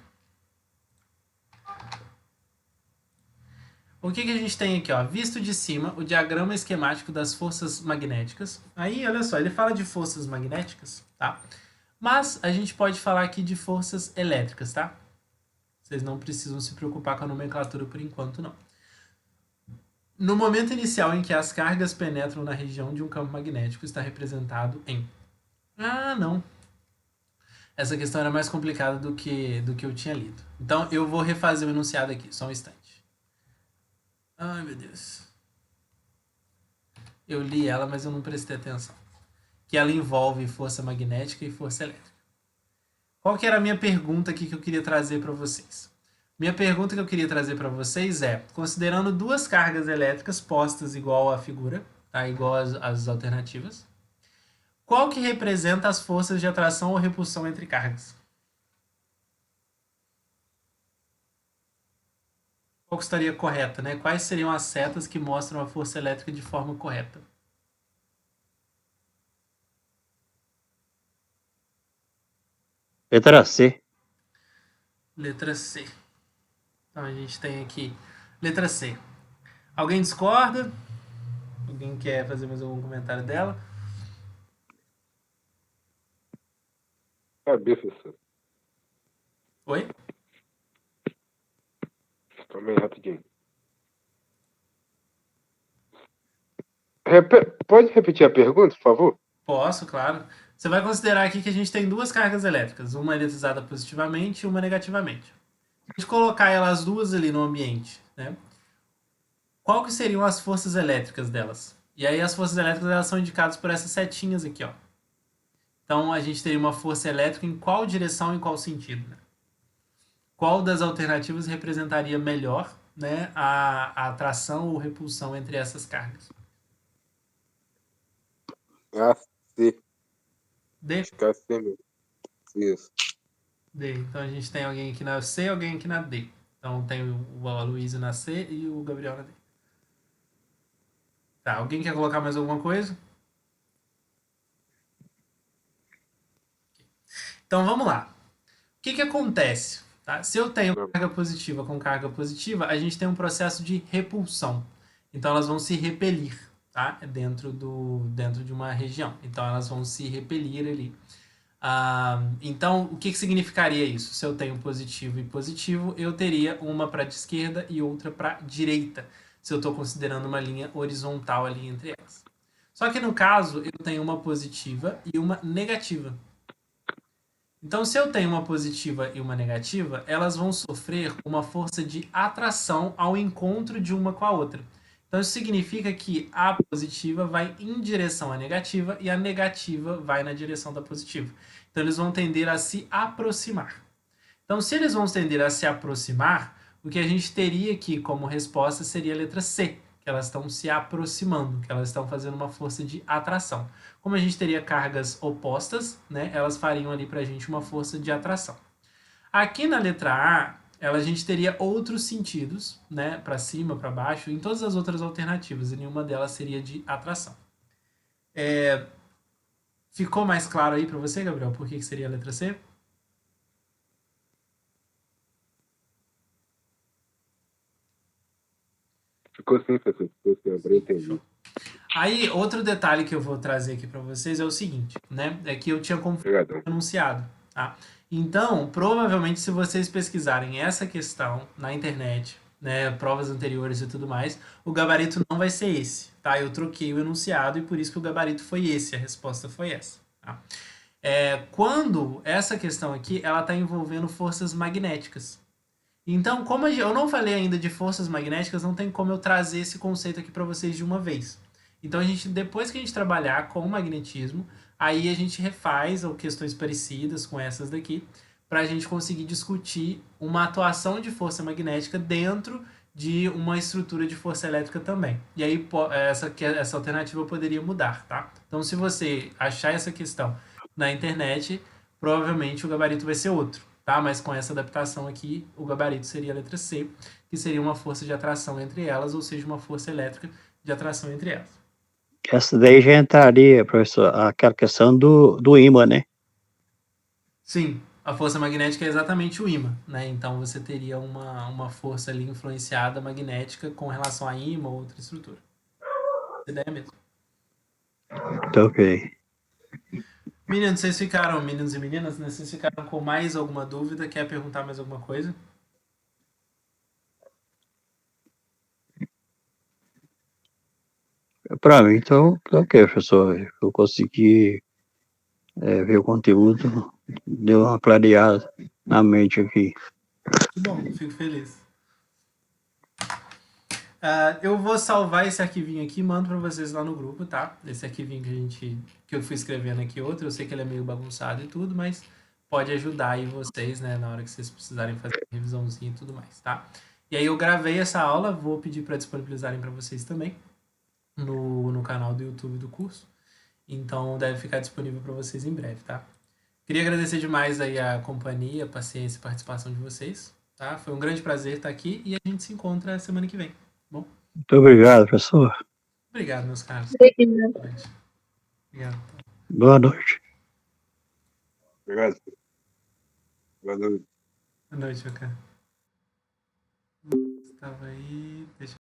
O que a gente tem aqui? Ó? Visto de cima, o diagrama esquemático das forças magnéticas. Aí, olha só, ele fala de forças magnéticas, tá? Mas a gente pode falar aqui de forças elétricas, tá? Vocês não precisam se preocupar com a nomenclatura por enquanto, não. No momento inicial em que as cargas penetram na região de um campo magnético, está representado em... não. Essa questão era mais complicada do que eu tinha lido. Então, eu vou refazer o enunciado aqui, só um instante. Ai, meu Deus. Eu li ela, mas eu não prestei atenção. Que ela envolve força magnética e força elétrica. Qual que era a minha pergunta aqui que eu queria trazer para vocês? Minha pergunta que eu queria trazer para vocês é, considerando duas cargas elétricas postas igual à figura, tá? Igual às alternativas, qual que representa as forças de atração ou repulsão entre cargas? qual que estaria correta, né? Quais seriam as setas que mostram a força elétrica de forma correta? Letra C. Letra C. Então a gente tem aqui letra C. Alguém discorda? Alguém quer fazer mais algum comentário dela? Saber, professor. Oi? Calma aí, rapidinho. Pode repetir a pergunta, por favor? Posso, claro. Você vai considerar aqui que a gente tem duas cargas elétricas, uma eletrizada positivamente e uma negativamente. Se a gente colocar elas duas ali no ambiente, né? Qual que seriam as forças elétricas delas? E aí as forças elétricas elas são indicadas por essas setinhas aqui, ó. Então a gente teria uma força elétrica em qual direção e em qual sentido, né? Qual das alternativas representaria melhor, né, a atração ou repulsão entre essas cargas? Ah, C. D? Acho que é a C mesmo. Isso. D. Então a gente tem alguém aqui na C e alguém aqui na D. Então tem o Aloysio na C e o Gabriel na D. Tá, alguém quer colocar mais alguma coisa? Então vamos lá. O que acontece? Tá? Se eu tenho carga positiva com carga positiva, a gente tem um processo de repulsão. Então elas vão se repelir, tá? Dentro de uma região. Então elas vão se repelir ali. Então, o que significaria isso? Se eu tenho positivo e positivo, eu teria uma para a esquerda e outra para a direita, se eu estou considerando uma linha horizontal ali entre elas. Só que no caso, eu tenho uma positiva e uma negativa. Então, se eu tenho uma positiva e uma negativa, elas vão sofrer uma força de atração ao encontro de uma com a outra. Então, isso significa que a positiva vai em direção à negativa e a negativa vai na direção da positiva. Então, eles vão tender a se aproximar. Então, se eles vão tender a se aproximar, o que a gente teria aqui como resposta seria a letra C, que elas estão se aproximando, que elas estão fazendo uma força de atração. Como a gente teria cargas opostas, né, elas fariam ali para a gente uma força de atração. Aqui na letra A, a gente teria outros sentidos, né, para cima, para baixo, em todas as outras alternativas, e nenhuma delas seria de atração. Ficou mais claro aí para você, Gabriel, por que seria a letra C? Ficou sim, professor. Ficou sim, agora eu entendi. Show. Aí, outro detalhe que eu vou trazer aqui para vocês é o seguinte, né? É que eu tinha confundido Obrigadão. o enunciado, tá? Então, provavelmente, se vocês pesquisarem essa questão na internet, né, provas anteriores e tudo mais, o gabarito não vai ser esse, tá? Eu troquei o enunciado e por isso que o gabarito foi esse, a resposta foi essa, tá? Quando essa questão aqui, ela está envolvendo forças magnéticas. Então, como eu não falei ainda de forças magnéticas, não tem como eu trazer esse conceito aqui para vocês de uma vez. Então, depois que a gente trabalhar com o magnetismo, aí a gente refaz ou questões parecidas com essas daqui, para a gente conseguir discutir uma atuação de força magnética dentro de uma estrutura de força elétrica também. E aí essa alternativa poderia mudar, tá? Então, se você achar essa questão na internet, provavelmente o gabarito vai ser outro, tá? Mas com essa adaptação aqui, o gabarito seria a letra C, que seria uma força de atração entre elas, ou seja, uma força elétrica de atração entre elas. Essa daí já entraria, professor, aquela questão do ímã, né? Sim, a força magnética é exatamente o ímã, né? Então você teria uma força ali influenciada magnética com relação a ímã ou outra estrutura. Essa ideia mesmo. Tá ok. Meninos e meninas, né? Vocês ficaram com mais alguma dúvida? Quer perguntar mais alguma coisa? Para mim, então, tá ok, professor. Eu consegui ver o conteúdo, deu uma clareada na mente aqui. Que bom, fico feliz. Eu vou salvar esse arquivinho aqui e mando para vocês lá no grupo, tá? Esse arquivinho que eu fui escrevendo aqui outro, eu sei que ele é meio bagunçado e tudo, mas pode ajudar aí vocês, né, na hora que vocês precisarem fazer revisãozinha e tudo mais, tá? E aí eu gravei essa aula, vou pedir para disponibilizarem para vocês também no canal do YouTube do curso. Então deve ficar disponível para vocês em breve, tá? Queria agradecer demais aí a companhia, a paciência e a participação de vocês. Tá? Foi um grande prazer estar aqui e a gente se encontra semana que vem. Bom, Muito obrigado, professor. obrigado, meus caros. Obrigada. Boa noite. Obrigado. Boa noite. Obrigado. Boa noite. Boa noite, meu cara. Estava aí. Deixa